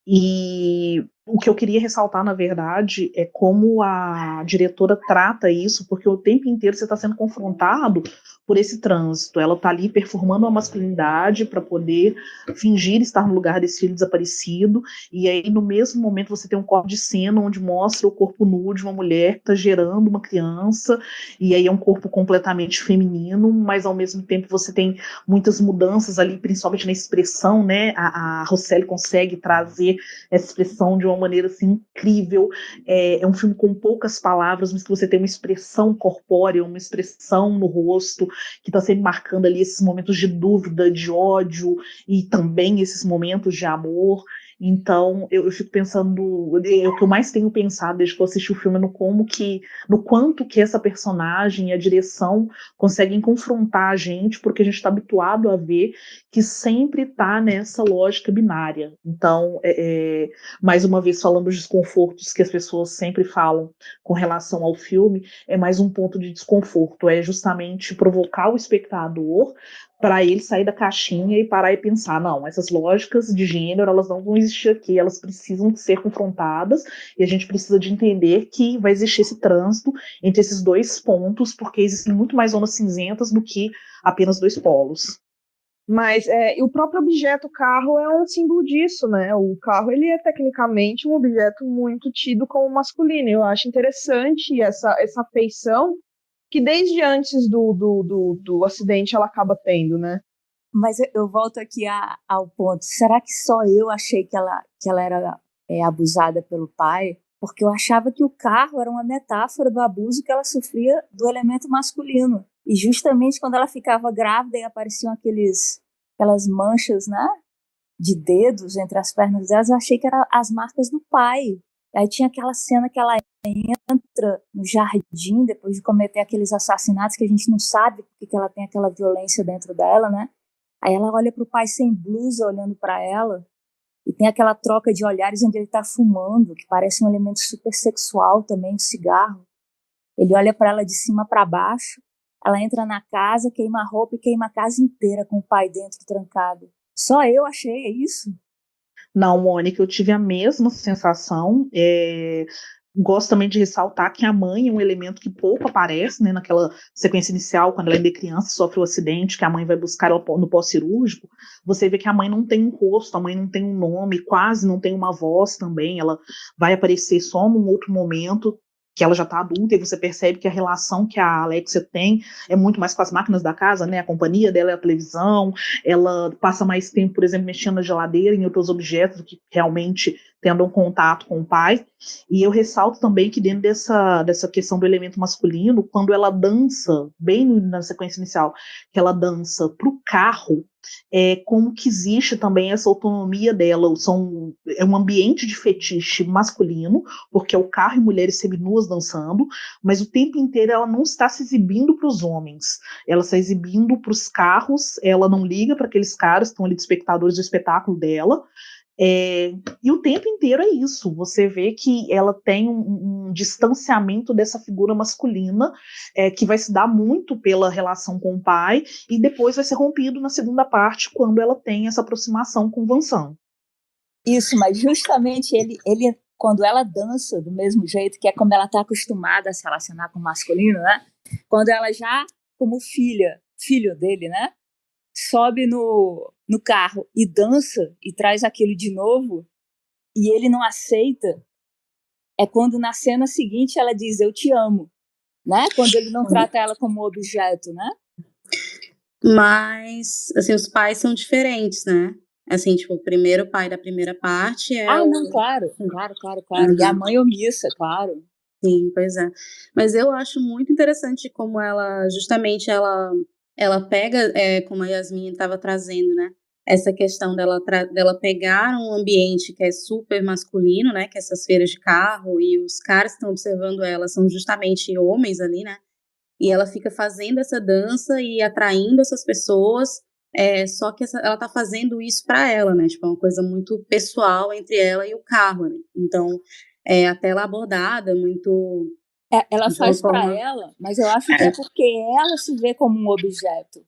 E o que eu queria ressaltar, na verdade, é como a diretora trata isso, porque o tempo inteiro você está sendo confrontado por esse trânsito. Ela está ali performando a masculinidade para poder fingir estar no lugar desse filho desaparecido, e aí no mesmo momento você tem um corte de cena onde mostra o corpo nu de uma mulher que está gerando uma criança, e aí é um corpo completamente feminino, mas ao mesmo tempo você tem muitas mudanças ali, principalmente na expressão, né? A Rossellini consegue trazer essa expressão de uma maneira assim incrível. É um filme com poucas palavras, mas que você tem uma expressão corpórea, uma expressão no rosto, que está sempre marcando ali esses momentos de dúvida, de ódio, e também esses momentos de amor. Então, eu fico pensando, o que eu mais tenho pensado desde que eu assisti o filme é no quanto que essa personagem e a direção conseguem confrontar a gente, porque a gente está habituado a ver que sempre está nessa lógica binária. Então, mais uma vez falando dos desconfortos que as pessoas sempre falam com relação ao filme, é mais um ponto de desconforto, é justamente provocar o espectador para ele sair da caixinha e parar e pensar, não, essas lógicas de gênero, elas não vão existir aqui, elas precisam ser confrontadas, e a gente precisa de entender que vai existir esse trânsito entre esses dois pontos, porque existem muito mais zonas cinzentas do que apenas dois polos. Mas e o próprio objeto carro é um símbolo disso, né? O carro, ele é tecnicamente um objeto muito tido como masculino. Eu acho interessante essa feição que desde antes do acidente ela acaba tendo, né? Mas eu volto aqui ao ponto. Será que só eu achei que ela era abusada pelo pai? Porque eu achava que o carro era uma metáfora do abuso que ela sofria do elemento masculino. E justamente quando ela ficava grávida e apareciam aquelas manchas, né, de dedos entre as pernas delas, eu achei que eram as marcas do pai. Aí tinha aquela cena que ela entra no jardim depois de cometer aqueles assassinatos que a gente não sabe porque ela tem aquela violência dentro dela, né? Aí ela olha pro pai sem blusa olhando para ela, e tem aquela troca de olhares onde ele tá fumando, que parece um elemento super sexual também, um cigarro. Ele olha para ela de cima para baixo, ela entra na casa, queima a roupa e queima a casa inteira com o pai dentro trancado. Só eu achei isso? Não, Mônica, eu tive a mesma sensação. Gosto também de ressaltar que a mãe é um elemento que pouco aparece, né, naquela sequência inicial, quando ela ainda é criança, sofre o acidente, que a mãe vai buscar ela no pós-cirúrgico. Você vê que a mãe não tem um rosto, a mãe não tem um nome, quase não tem uma voz também. Ela vai aparecer só num outro momento, que ela já está adulta, e você percebe que a relação que a Alexia tem é muito mais com as máquinas da casa, né? A companhia dela é a televisão, ela passa mais tempo, por exemplo, mexendo na geladeira, em outros objetos, do que realmente tendo um contato com o pai. E eu ressalto também que dentro dessa questão do elemento masculino, quando ela dança, bem na sequência inicial, que ela dança para o carro, como que existe também essa autonomia dela. É um ambiente de fetiche masculino, porque é o carro e mulheres seminuas dançando, mas o tempo inteiro ela não está se exibindo para os homens, ela está exibindo para os carros, ela não liga para aqueles caras que estão ali de espectadores do espetáculo dela. E o tempo inteiro é isso, você vê que ela tem um distanciamento dessa figura masculina, que vai se dar muito pela relação com o pai, e depois vai ser rompido na segunda parte, quando ela tem essa aproximação com o Vincent. Isso, mas justamente ele quando ela dança do mesmo jeito, que é como ela está acostumada a se relacionar com o masculino, né? Quando ela já, como filho dele, né? Sobe no carro e dança e traz aquilo de novo, e ele não aceita, é quando na cena seguinte ela diz, eu te amo. né? Quando ele não trata ela como objeto, né? Mas, assim, os pais são diferentes, né? Assim, tipo, o primeiro pai da primeira parte é Não, claro. E a mãe omissa, claro. Sim, pois é. Mas eu acho muito interessante como ela, justamente, ela pega, como a Yasmin estava trazendo, né? Essa questão dela pegar um ambiente que é super masculino, né? Que é essas feiras de carro, e os caras que estão observando ela são justamente homens ali, né? E ela fica fazendo essa dança e atraindo essas pessoas, só que ela tá fazendo isso para ela, né? Tipo, é uma coisa muito pessoal entre ela e o carro, né? Então, a tela abordada muito Ela de uma faz para forma. ela, mas eu acho que é porque ela se vê como um objeto.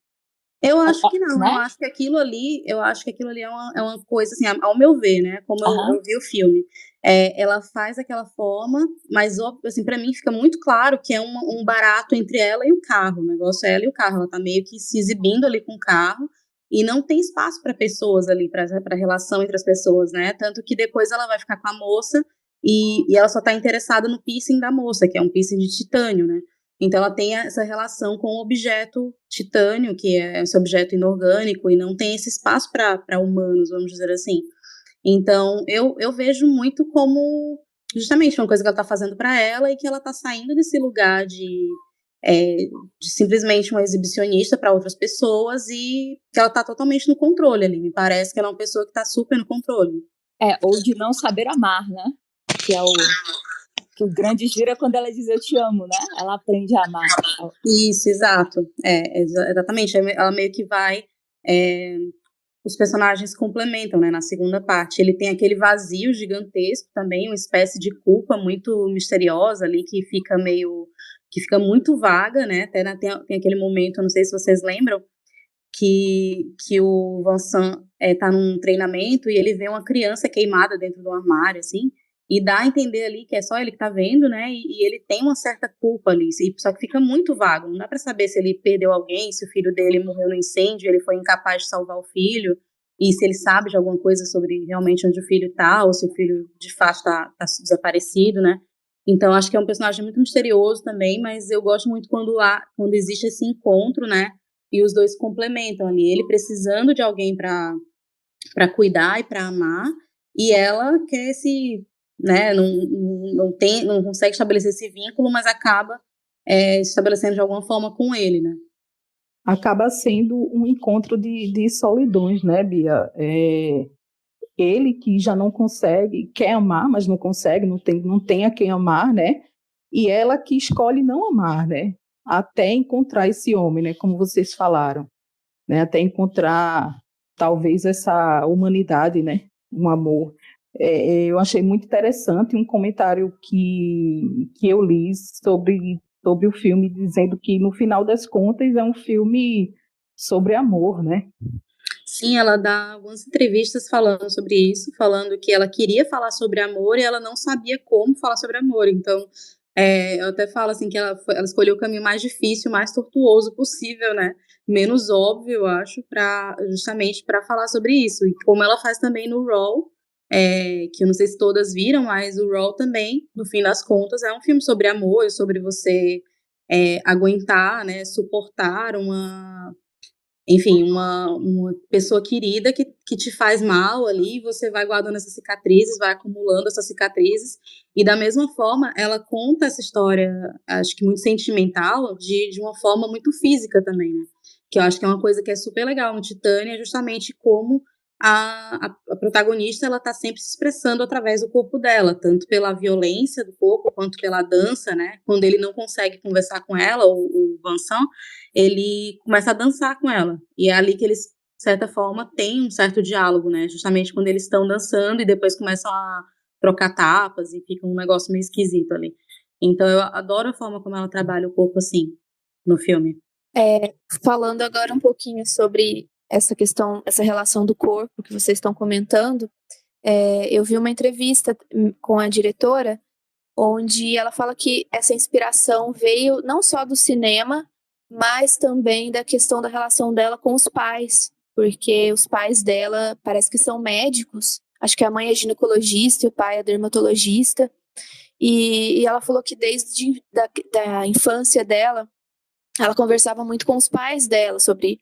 Eu acho que não, Né? eu acho que aquilo ali é uma coisa, assim, ao meu ver, né, como eu vi o filme, ela faz daquela forma, mas, assim, pra mim fica muito claro que é um barato entre ela e o carro, o negócio é ela e o carro, ela tá meio que se exibindo ali com o carro, e não tem espaço para pessoas ali, para relação entre as pessoas, né, tanto que depois ela vai ficar com a moça, e ela só tá interessada no piercing da moça, que é um piercing de titânio, né. Então, ela tem essa relação com o objeto titânio, que é esse objeto inorgânico, e não tem esse espaço para humanos, vamos dizer assim. Então, eu vejo muito como, justamente, uma coisa que ela está fazendo para ela e que ela está saindo desse lugar de simplesmente uma exibicionista para outras pessoas e que ela está totalmente no controle ali. Me parece que ela é uma pessoa que está super no controle. Ou de não saber amar, né? Que o grande giro é quando ela diz eu te amo, né? Ela aprende a amar. Isso, exato. Exatamente. Ela meio que vai. Os personagens complementam, né? Na segunda parte. Ele tem aquele vazio gigantesco também, uma espécie de culpa muito misteriosa ali, que fica muito vaga, né? Até tem aquele momento, eu não sei se vocês lembram, que o Vincent tá num treinamento e ele vê uma criança queimada dentro do armário, assim. E dá a entender ali que é só ele que tá vendo, né? E ele tem uma certa culpa ali, só que fica muito vago. Não dá para saber se ele perdeu alguém, se o filho dele morreu no incêndio, ele foi incapaz de salvar o filho, e se ele sabe de alguma coisa sobre realmente onde o filho tá, ou se o filho de fato tá desaparecido, né? Então acho que é um personagem muito misterioso também, mas eu gosto muito quando existe esse encontro, né? E os dois se complementam ali. Ele precisando de alguém para cuidar e para amar, e ela quer né, não consegue estabelecer esse vínculo, mas acaba estabelecendo de alguma forma com ele, né? Acaba sendo um encontro de solidões, né, Bia? Ele que já não consegue, quer amar, mas não consegue, não tem a quem amar, né? E ela que escolhe não amar, né? Até encontrar esse homem, né? Como vocês falaram, né? Até encontrar talvez essa humanidade, né? Um amor. Eu achei muito interessante um comentário que eu li sobre o filme, dizendo que, no final das contas, é um filme sobre amor, né? Sim, ela dá algumas entrevistas falando sobre isso, falando que ela queria falar sobre amor e ela não sabia como falar sobre amor. Então, eu até falo assim que ela escolheu o caminho mais difícil, mais tortuoso possível, né? Menos óbvio, eu acho, justamente para falar sobre isso. E como ela faz também no Raw, que eu não sei se todas viram, mas o Raw também, no fim das contas, é um filme sobre amor, sobre você aguentar, né, suportar enfim, uma pessoa querida que te faz mal ali, você vai guardando essas cicatrizes, vai acumulando essas cicatrizes, e da mesma forma, ela conta essa história, acho que muito sentimental, de uma forma muito física também, né? Que eu acho que é uma coisa que é super legal no Titânia, justamente como a protagonista, ela tá sempre se expressando através do corpo dela, tanto pela violência do corpo, quanto pela dança, né? Quando ele não consegue conversar com ela, o Vincent, ele começa a dançar com ela. E é ali que eles, de certa forma, têm um certo diálogo, né? Justamente quando eles estão dançando e depois começam a trocar tapas e fica um negócio meio esquisito ali. Então eu adoro a forma como ela trabalha o corpo assim, no filme. Falando agora um pouquinho sobre essa questão, essa relação do corpo que vocês estão comentando, eu vi uma entrevista com a diretora, onde ela fala que essa inspiração veio não só do cinema, mas também da questão da relação dela com os pais, porque os pais dela parece que são médicos, acho que a mãe é ginecologista e o pai é dermatologista, E ela falou que desde da infância dela, ela conversava muito com os pais dela sobre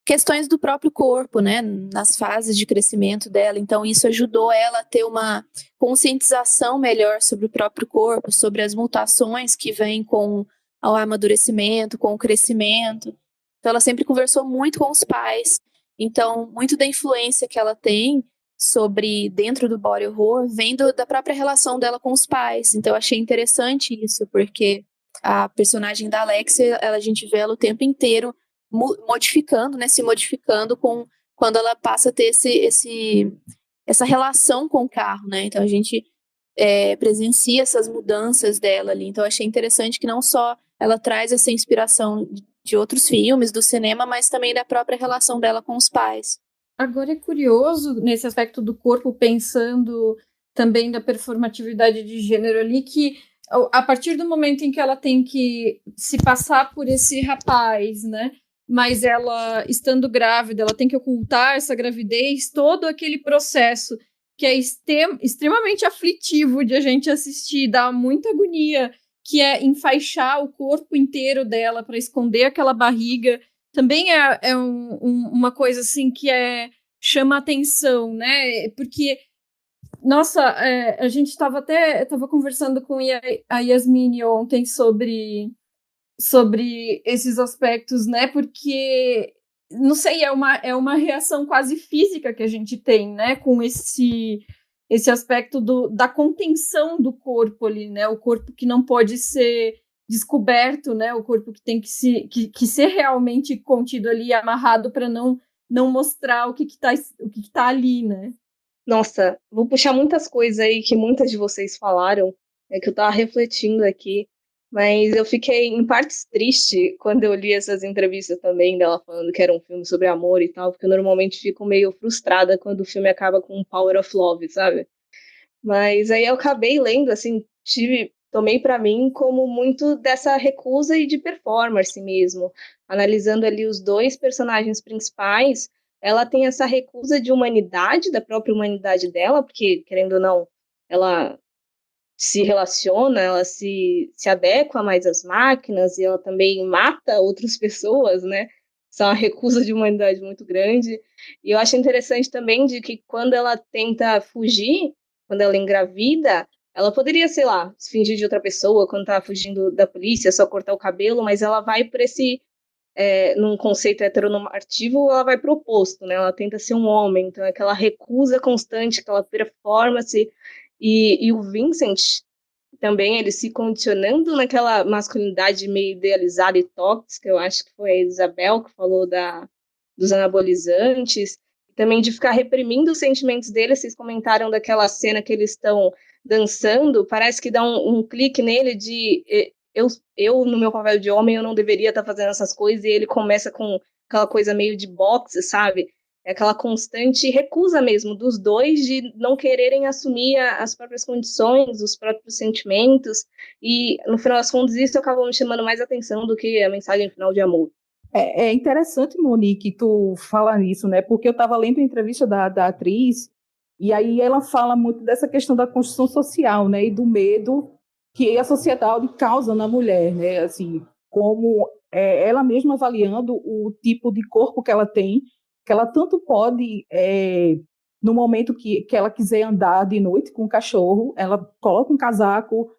questões do próprio corpo, né, nas fases de crescimento dela. Então, isso ajudou ela a ter uma conscientização melhor sobre o próprio corpo, sobre as mutações que vêm com o amadurecimento, com o crescimento. Então, ela sempre conversou muito com os pais. Então, muito da influência que ela tem sobre dentro do body horror vem da própria relação dela com os pais. Então, eu achei interessante isso, porque a personagem da Alexia, a gente vê ela o tempo inteiro modificando, né, se modificando quando ela passa a ter essa relação com o carro, né? Então a gente presencia essas mudanças dela ali. Então eu achei interessante que não só ela traz essa inspiração de outros filmes, do cinema, mas também da própria relação dela com os pais. Agora é curioso, nesse aspecto do corpo, pensando também da performatividade de gênero ali, que a partir do momento em que ela tem que se passar por esse rapaz, né? Mas ela, estando grávida, ela tem que ocultar essa gravidez, todo aquele processo que é extremamente aflitivo de a gente assistir, dá muita agonia, que é enfaixar o corpo inteiro dela para esconder aquela barriga, também é uma coisa assim que chama atenção, né? Porque, nossa, a gente estava conversando com a Yasmine ontem sobre esses aspectos, né? Porque, não sei, é uma reação quase física que a gente tem, né? Com esse aspecto da contenção do corpo ali, né? O corpo que não pode ser descoberto, né? O corpo que tem que ser realmente contido ali, amarrado para não mostrar o que tá ali, né? Nossa, vou puxar muitas coisas aí que muitas de vocês falaram, que eu tava refletindo aqui. Mas eu fiquei, em partes, triste quando eu li essas entrevistas também dela falando que era um filme sobre amor e tal, porque eu normalmente fico meio frustrada quando o filme acaba com um Power of Love, sabe? Mas aí eu acabei lendo, assim, tomei pra mim como muito dessa recusa e de performance mesmo. Analisando ali os dois personagens principais, ela tem essa recusa de humanidade, da própria humanidade dela, porque, querendo ou não, ela se relaciona, ela se adequa mais às máquinas e ela também mata outras pessoas, né? Isso é uma recusa de humanidade muito grande. E eu acho interessante também de que quando ela tenta fugir, quando ela engravida, ela poderia, sei lá, se fingir de outra pessoa quando tá fugindo da polícia, só cortar o cabelo, mas ela vai por esse, num conceito heteronormativo, ela vai pro oposto, né? Ela tenta ser um homem, então é aquela recusa constante, aquela performance. E o Vincent também, ele se condicionando naquela masculinidade meio idealizada e tóxica, eu acho que foi a Isabel que falou dos anabolizantes, também de ficar reprimindo os sentimentos dele. Vocês comentaram daquela cena que eles estão dançando, parece que dá um clique nele de eu, no meu papel de homem, eu não deveria estar fazendo essas coisas, e ele começa com aquela coisa meio de boxe, sabe? É aquela constante recusa mesmo dos dois de não quererem assumir as próprias condições, os próprios sentimentos, e no final das contas isso acabou me chamando mais atenção do que a mensagem final de amor. É interessante, Monique, tu falar nisso, né? Porque eu estava lendo a entrevista da atriz, e aí ela fala muito dessa questão da construção social, né? E do medo que a sociedade causa na mulher, né? Assim, como ela mesma avaliando o tipo de corpo que ela tem, que ela tanto pode, no momento que ela quiser andar de noite com o cachorro, ela coloca um casaco,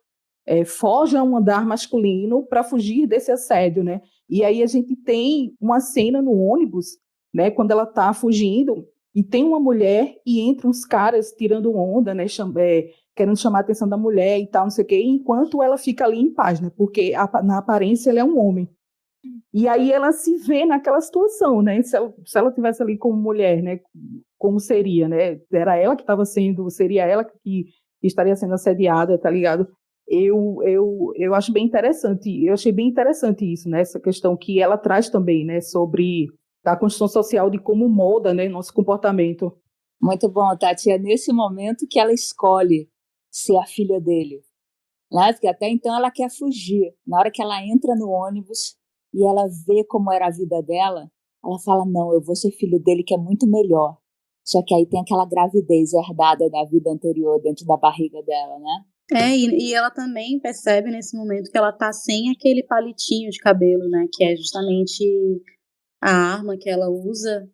foge a um andar masculino para fugir desse assédio, né? E aí a gente tem uma cena no ônibus, né, quando ela está fugindo, e tem uma mulher e entra uns caras tirando onda, né, querendo chamar a atenção da mulher e tal, não sei o quê, enquanto ela fica ali em paz, né, porque na aparência ele é um homem. E aí ela se vê naquela situação, né? Se ela tivesse ali como mulher, né? Como seria, né? Era ela que seria ela que estaria sendo assediada, tá ligado? Eu acho bem interessante, eu achei bem interessante isso, né? Essa questão que ela traz também, né? Sobre a construção social de como molda, né? Nosso comportamento. Muito bom, Tati. É nesse momento que ela escolhe ser a filha dele, né? Porque até então ela quer fugir. Na hora que ela entra no ônibus e ela vê como era a vida dela, ela fala, não, eu vou ser filho dele, que é muito melhor. Só que aí tem aquela gravidez herdada da vida anterior dentro da barriga dela, né? E ela também percebe nesse momento que ela tá sem aquele palitinho de cabelo, né? Que é justamente a arma que ela usa,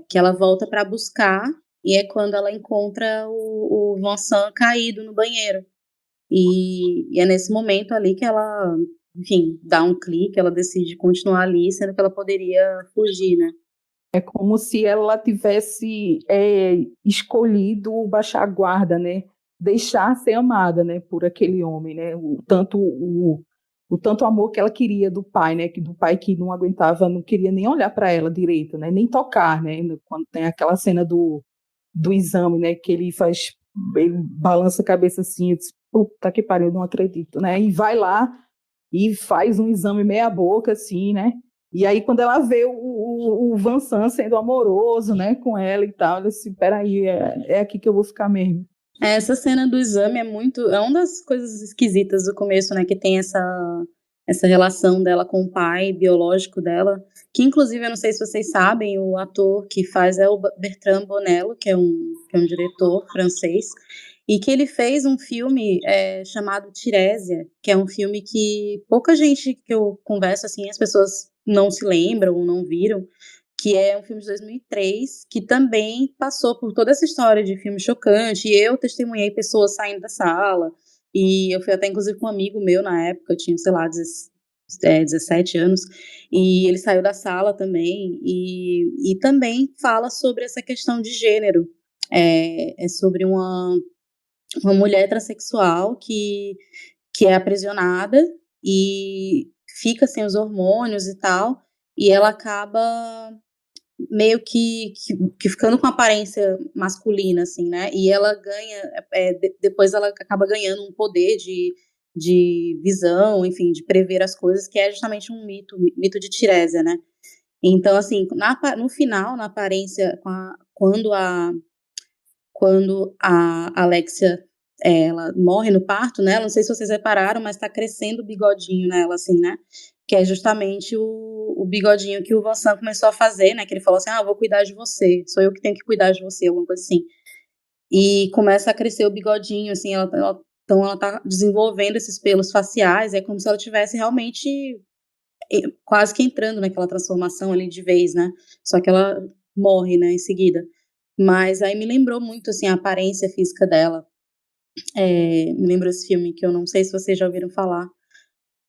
que ela volta para buscar, e é quando ela encontra o Vincent caído no banheiro. E é nesse momento ali que ela, enfim, dá um clique, ela decide continuar ali, sendo que ela poderia fugir, né? É como se ela tivesse escolhido baixar a guarda, né? Deixar ser amada, né? Por aquele homem, né? O tanto amor que ela queria do pai, né? Que do pai que não aguentava, não queria nem olhar para ela direito, né? Nem tocar, né? Quando tem aquela cena do exame, né? Que ele balança a cabeça assim, eu disse, puta que pariu, eu não acredito, né? E vai lá e faz um exame meia boca, assim, né? E aí, quando ela vê o Vincent sendo amoroso, né, com ela e tal, ela disse, peraí, é aqui que eu vou ficar mesmo. Essa cena do exame é uma das coisas esquisitas do começo, né, que tem essa relação dela com o pai biológico dela, que inclusive, eu não sei se vocês sabem, o ator que faz é o Bertrand Bonello, que é um diretor francês, e que ele fez um filme chamado Tirésia, que é um filme que pouca gente que eu converso, assim, as pessoas não se lembram ou não viram, que é um filme de 2003, que também passou por toda essa história de filme chocante, e eu testemunhei pessoas saindo da sala, e eu fui até, inclusive, com um amigo meu na época, eu tinha, sei lá, 17 anos, e ele saiu da sala também, e também fala sobre essa questão de gênero, é sobre uma mulher transexual que é aprisionada e fica sem os hormônios e tal, e ela acaba meio que ficando com aparência masculina, assim, né? E ela ganha, depois ela acaba ganhando um poder de visão, enfim, de prever as coisas, que é justamente um mito de Tirésia, né? Então, assim, no final, na aparência, quando a Alexia ela morre no parto, né? Não sei se vocês repararam, mas tá crescendo o bigodinho nela, assim, né? Que é justamente o bigodinho que o Vincent começou a fazer, né? Que ele falou assim, eu vou cuidar de você, sou eu que tenho que cuidar de você, alguma coisa assim. E começa a crescer o bigodinho, assim, então ela tá desenvolvendo esses pelos faciais, é como se ela tivesse realmente quase que entrando naquela transformação ali de vez, né? Só que ela morre, né, em seguida. Mas aí me lembrou muito, assim, a aparência física dela. Me lembrou esse filme, que eu não sei se vocês já ouviram falar.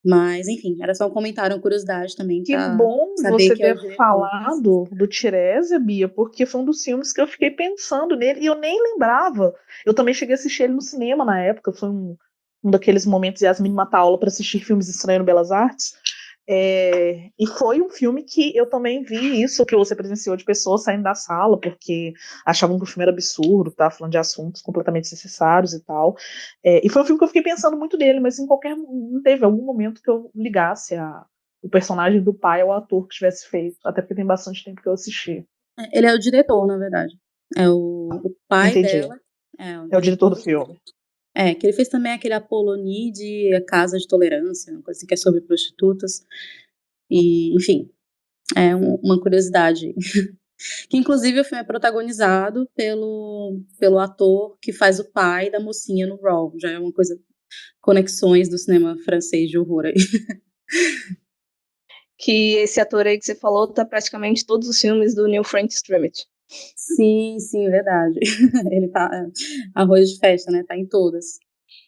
Mas, enfim, era só um comentário, uma curiosidade também, Que pra bom saber você que é o ter diretor. falado do Tirésia, Bia, porque foi um dos filmes que eu fiquei pensando nele e eu nem lembrava. Eu também cheguei a assistir ele no cinema na época, foi um daqueles momentos Yasmin mata aula para assistir filmes estranhos no Belas Artes. E foi um filme que eu também vi isso que você presenciou de pessoas saindo da sala porque achavam que o filme era absurdo, tá falando de assuntos completamente desnecessários e tal. E foi um filme que eu fiquei pensando muito nele, mas não teve algum momento que eu ligasse o personagem do pai ao ator que tivesse feito, até porque tem bastante tempo que eu assisti. Ele é o diretor, na verdade. É o pai Entendi. dela. É o diretor do filme. Que ele fez também aquele Apolonide, a Casa de Tolerância, uma coisa assim que é sobre prostitutas. E, enfim, é uma curiosidade. Que, inclusive, o filme é protagonizado pelo ator que faz o pai da mocinha no Raw. Já é uma coisa, conexões do cinema francês de horror aí. Que esse ator aí que você falou tá praticamente em todos os filmes do Neil Frank Stramett. Sim, verdade. Ele tá arroz de festa, né? Tá em todas.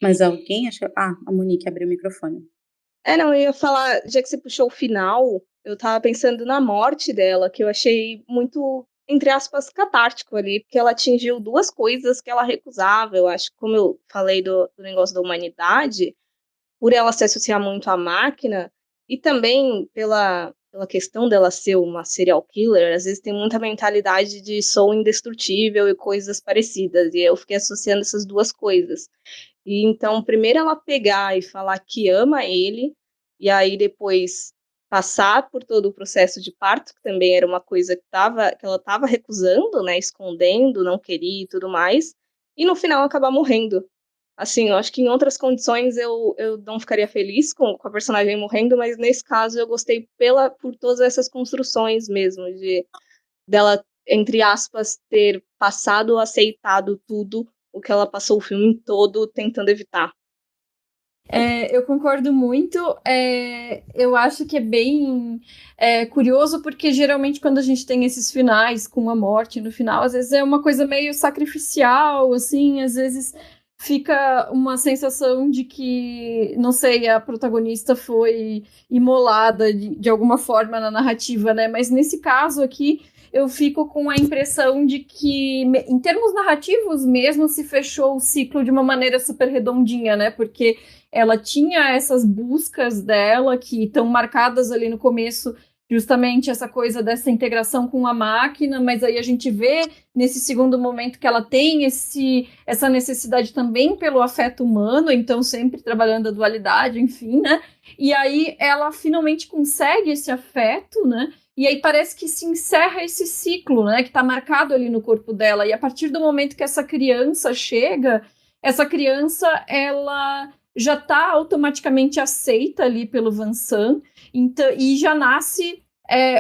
Mas alguém, acho que... a Monique abriu o microfone. Não, eu ia falar, já que você puxou o final, eu tava pensando na morte dela, que eu achei muito, entre aspas, catártico ali, porque ela atingiu duas coisas que ela recusava. Eu acho que, como eu falei do negócio da humanidade, por ela se associar muito à máquina, e também pela questão dela ser uma serial killer, às vezes tem muita mentalidade de sou indestrutível e coisas parecidas, e eu fiquei associando essas duas coisas. E então, primeiro ela pegar e falar que ama ele, e aí depois passar por todo o processo de parto, que também era uma coisa que ela estava recusando, né, escondendo, não queria e tudo mais, e no final acabar morrendo. Assim, eu acho que em outras condições eu não ficaria feliz com a personagem morrendo, mas nesse caso eu gostei por todas essas construções mesmo, dela, entre aspas, ter passado, aceitado tudo o que ela passou o filme todo tentando evitar. Eu concordo muito. Eu acho que é bem curioso, porque geralmente quando a gente tem esses finais com a morte no final, às vezes é uma coisa meio sacrificial, assim, às vezes fica uma sensação de que, não sei, a protagonista foi imolada de alguma forma na narrativa, né? Mas nesse caso aqui, eu fico com a impressão de que, em termos narrativos mesmo, se fechou o ciclo de uma maneira super redondinha, né? Porque ela tinha essas buscas dela que estão marcadas ali no começo, justamente essa coisa dessa integração com a máquina, mas aí a gente vê nesse segundo momento que ela tem essa necessidade também pelo afeto humano, então sempre trabalhando a dualidade, enfim, né? E aí ela finalmente consegue esse afeto, né? E aí parece que se encerra esse ciclo, né? Que está marcado ali no corpo dela. E a partir do momento que essa criança chega, essa criança, ela já está automaticamente aceita ali pelo Vincent, então, e já nasce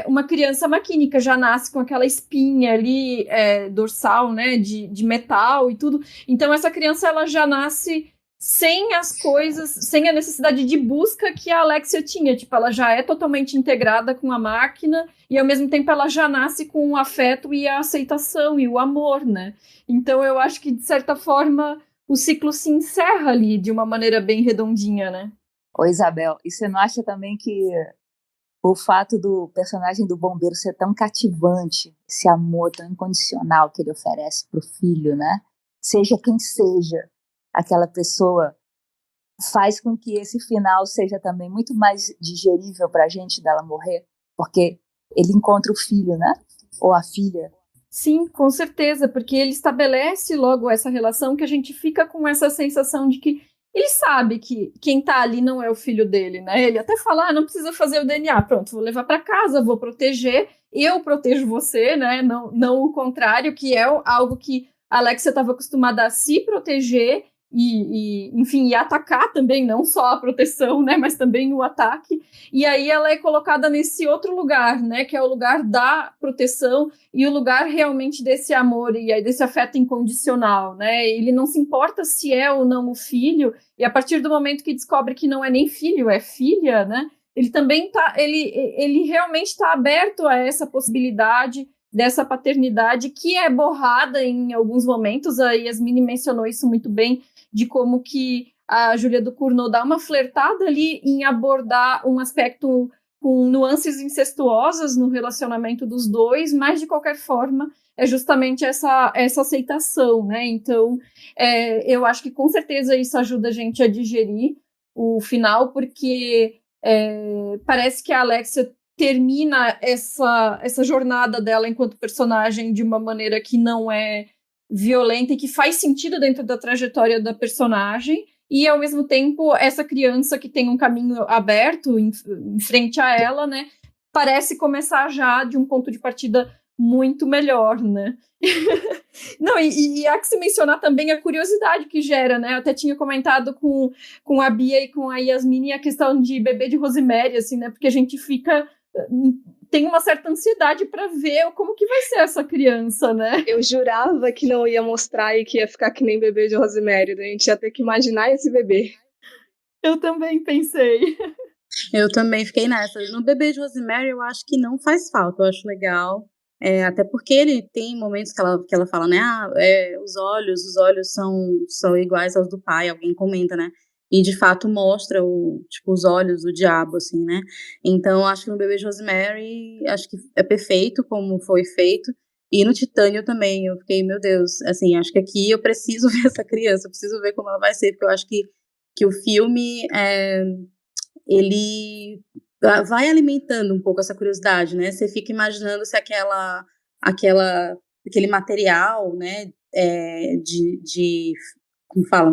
uma criança maquínica, já nasce com aquela espinha ali dorsal, né, de metal e tudo. Então essa criança, ela já nasce sem as coisas, sem a necessidade de busca que a Alexia tinha. Tipo, ela já é totalmente integrada com a máquina e ao mesmo tempo ela já nasce com o afeto e a aceitação e o amor, né? Então eu acho que de certa forma o ciclo se encerra ali de uma maneira bem redondinha, né? Ô, Isabel, e você não acha também que o fato do personagem do bombeiro ser tão cativante, esse amor tão incondicional que ele oferece pro filho, né? Seja quem seja aquela pessoa, faz com que esse final seja também muito mais digerível pra gente dela morrer? Porque ele encontra o filho, né? Ou a filha. Sim, com certeza, porque ele estabelece logo essa relação que a gente fica com essa sensação de que ele sabe que quem tá ali não é o filho dele, né? Ele até fala, não precisa fazer o DNA, pronto, vou levar para casa, vou proteger, eu protejo você, né? Não o contrário, que é algo que a Alexia estava acostumada a se proteger enfim, e atacar também, não só a proteção, né, mas também o ataque, e aí ela é colocada nesse outro lugar, né, que é o lugar da proteção e o lugar realmente desse amor e aí desse afeto incondicional, né, ele não se importa se é ou não o filho, e a partir do momento que descobre que não é nem filho, é filha, né, ele também ele realmente está aberto a essa possibilidade dessa paternidade que é borrada em alguns momentos, a Yasmine mencionou isso muito bem, de como que a Julia Ducournau dá uma flertada ali em abordar um aspecto com nuances incestuosas no relacionamento dos dois, mas de qualquer forma é justamente essa aceitação, né? Então, eu acho que com certeza isso ajuda a gente a digerir o final, porque parece que a Alexia termina essa jornada dela enquanto personagem de uma maneira que não é violenta e que faz sentido dentro da trajetória da personagem, e ao mesmo tempo essa criança que tem um caminho aberto em frente a ela, né, parece começar já de um ponto de partida muito melhor, né? Não, e há que se mencionar também a curiosidade que gera, né? Eu até tinha comentado com a Bia e com a Yasmine a questão de bebê de Rosemary, assim, né? Porque a gente tem uma certa ansiedade para ver como que vai ser essa criança, né? Eu jurava que não ia mostrar e que ia ficar que nem bebê de Rosemary, a gente ia ter que imaginar esse bebê. Eu também pensei. Eu também fiquei nessa. No bebê de Rosemary eu acho que não faz falta, eu acho legal. Até porque ele tem momentos que ela fala, né? Os olhos são iguais aos do pai, alguém comenta, né? E de fato mostra os olhos do diabo, assim, né? Então acho que no bebê de Rosemary, acho que é perfeito como foi feito. E no Titânio também, eu fiquei, meu Deus, assim, acho que aqui eu preciso ver essa criança, eu preciso ver como ela vai ser, porque eu acho que o filme, ele vai alimentando um pouco essa curiosidade, né? Você fica imaginando se aquele material, né, como falam,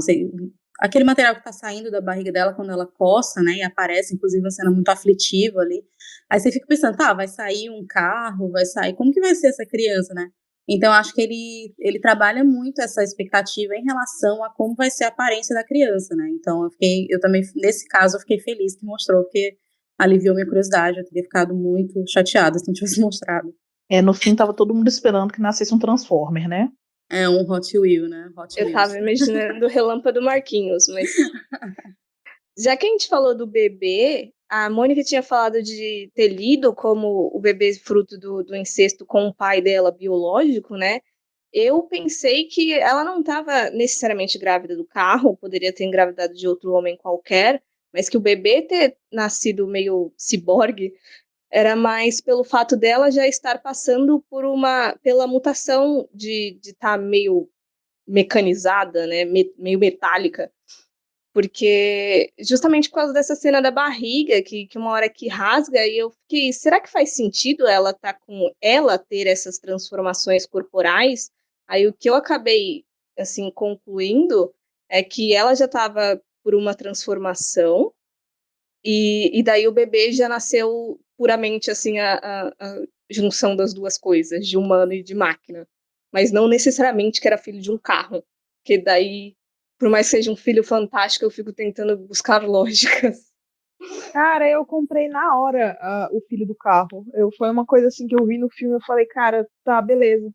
aquele material que tá saindo da barriga dela quando ela coça, né, e aparece, inclusive, uma cena muito aflitiva ali. Aí você fica pensando, vai sair um carro, como que vai ser essa criança, né? Então, acho que ele trabalha muito essa expectativa em relação a como vai ser a aparência da criança, né? Então, eu também, nesse caso, eu fiquei feliz que mostrou, porque aliviou minha curiosidade, eu teria ficado muito chateada se não tivesse mostrado. No fim, tava todo mundo esperando que nascesse um Transformer, né? É um Hot Wheel, né? Hot Eu Wheels. tava imaginando o Relâmpago Marquinhos, mas já que a gente falou do bebê, a Mônica tinha falado de ter lido como o bebê fruto do incesto com o pai dela biológico, né? Eu pensei que ela não estava necessariamente grávida do carro, poderia ter engravidado de outro homem qualquer, mas que o bebê ter nascido meio ciborgue era mais pelo fato dela já estar passando pela mutação de estar meio mecanizada, né? Meio metálica. Porque justamente por causa dessa cena da barriga, que uma hora que rasga, e eu fiquei, será que faz sentido ela ter essas transformações corporais? Aí o que eu acabei assim concluindo é que ela já estava por uma transformação, e daí o bebê já nasceu puramente assim a junção das duas coisas, de humano e de máquina. Mas não necessariamente que era filho de um carro, que daí por mais que seja um filho fantástico, eu fico tentando buscar lógicas. Cara, eu comprei na hora o filho do carro. Foi uma coisa assim que eu vi no filme, eu falei, cara, tá, beleza.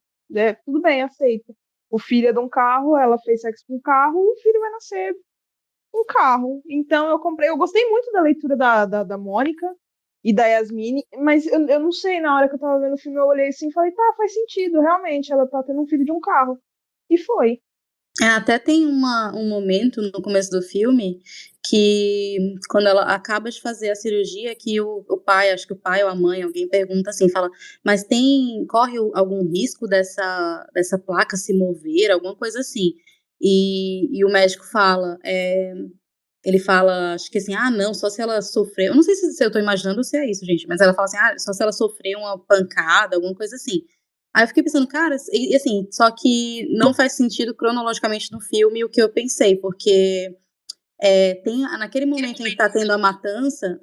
Tudo bem, aceito. O filho é de um carro, ela fez sexo com um carro, o filho vai nascer um carro. Então eu comprei, eu gostei muito da leitura da Mônica e da Yasmine, mas eu não sei, na hora que eu tava vendo o filme, eu olhei assim e falei, tá, faz sentido, realmente, ela tá tendo um filho de um carro. E foi. Até tem um momento no começo do filme que, quando ela acaba de fazer a cirurgia, que o pai, acho que o pai ou a mãe, alguém pergunta assim, fala, mas corre algum risco dessa placa se mover, alguma coisa assim. E o médico fala, ele fala, acho que assim, não, só se ela sofrer, eu não sei se eu tô imaginando ou se é isso, gente, mas ela fala assim, só se ela sofrer uma pancada, alguma coisa assim. Aí eu fiquei pensando, cara, e assim, só que não faz sentido cronologicamente no filme o que eu pensei, porque naquele momento em que tá tendo a matança,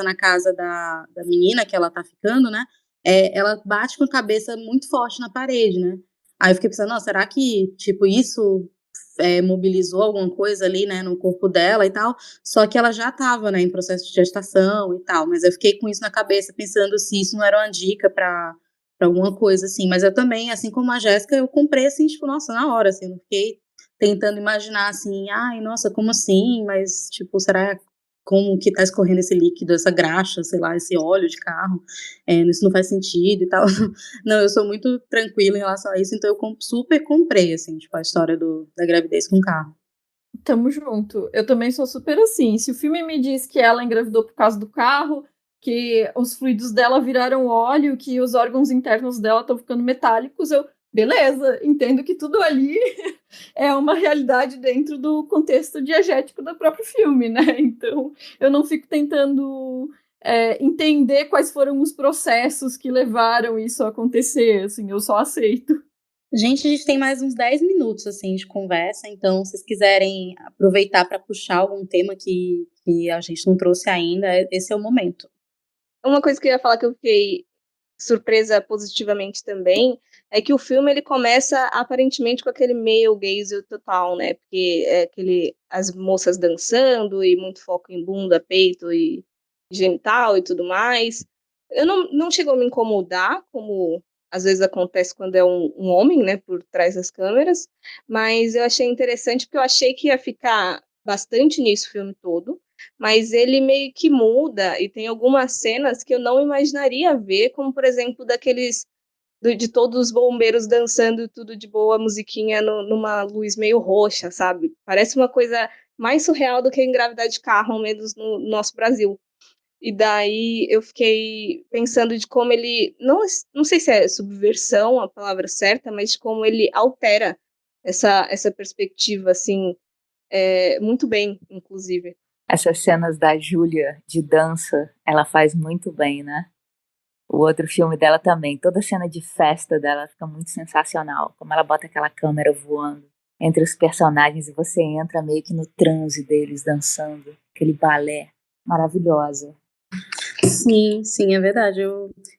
na casa da menina que ela tá ficando, né, ela bate com a cabeça muito forte na parede, né, aí eu fiquei pensando, nossa, será que, tipo, isso mobilizou alguma coisa ali, né, no corpo dela e tal, só que ela já tava, né, em processo de gestação e tal, mas eu fiquei com isso na cabeça, pensando se isso não era uma dica pra alguma coisa, assim, mas eu também, assim como a Jéssica, eu comprei, assim, tipo, nossa, na hora, assim, eu não fiquei tentando imaginar, assim, ai, nossa, como assim, mas, tipo, será como que tá escorrendo esse líquido, essa graxa, sei lá, esse óleo de carro, isso não faz sentido e tal. Não, eu sou muito tranquila em relação a isso, então eu super comprei, assim, tipo, a história da gravidez com carro. Tamo junto. Eu também sou super assim. Se o filme me diz que ela engravidou por causa do carro, que os fluidos dela viraram óleo, que os órgãos internos dela estão ficando metálicos, beleza, entendo que tudo ali é uma realidade dentro do contexto diegético do próprio filme, né? Então, eu não fico tentando entender quais foram os processos que levaram isso a acontecer, assim, eu só aceito. Gente, a gente tem mais uns 10 minutos, assim, de conversa, então, se vocês quiserem aproveitar para puxar algum tema que a gente não trouxe ainda, esse é o momento. Uma coisa que eu ia falar que eu fiquei surpresa positivamente também é que o filme ele começa aparentemente com aquele male gaze total, né? Porque as moças dançando e muito foco em bunda, peito e genital e tudo mais. Eu não chegou a me incomodar, como às vezes acontece quando é um homem, né, por trás das câmeras, mas eu achei interessante porque eu achei que ia ficar bastante nisso o filme todo, mas ele meio que muda e tem algumas cenas que eu não imaginaria ver, como por exemplo de todos os bombeiros dançando tudo de boa, musiquinha numa luz meio roxa, sabe? Parece uma coisa mais surreal do que engravidar de carro, ao menos no nosso Brasil. E daí eu fiquei pensando de como ele, não sei se é subversão a palavra certa, mas de como ele altera essa perspectiva, assim, muito bem, inclusive. Essas cenas da Júlia de dança, ela faz muito bem, né? O outro filme dela também, toda cena de festa dela fica muito sensacional, como ela bota aquela câmera voando entre os personagens e você entra meio que no transe deles dançando, aquele balé, maravilhosa. Sim, é verdade.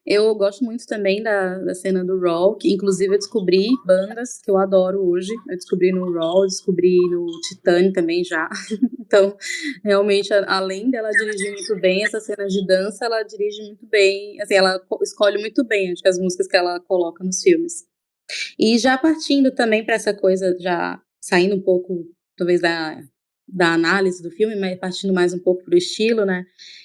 Eu gosto muito também da cena do Raw, que inclusive eu descobri bandas que eu adoro hoje. Eu descobri no Raw, descobri no Titanic também já. Então, realmente, além dela dirigir muito bem essas cenas de dança, ela dirige muito bem, assim, ela escolhe muito bem, acho que as músicas que ela coloca nos filmes. E já partindo também para essa coisa, já saindo um pouco, talvez, da análise do filme, mas partindo mais um pouco para o estilo, né?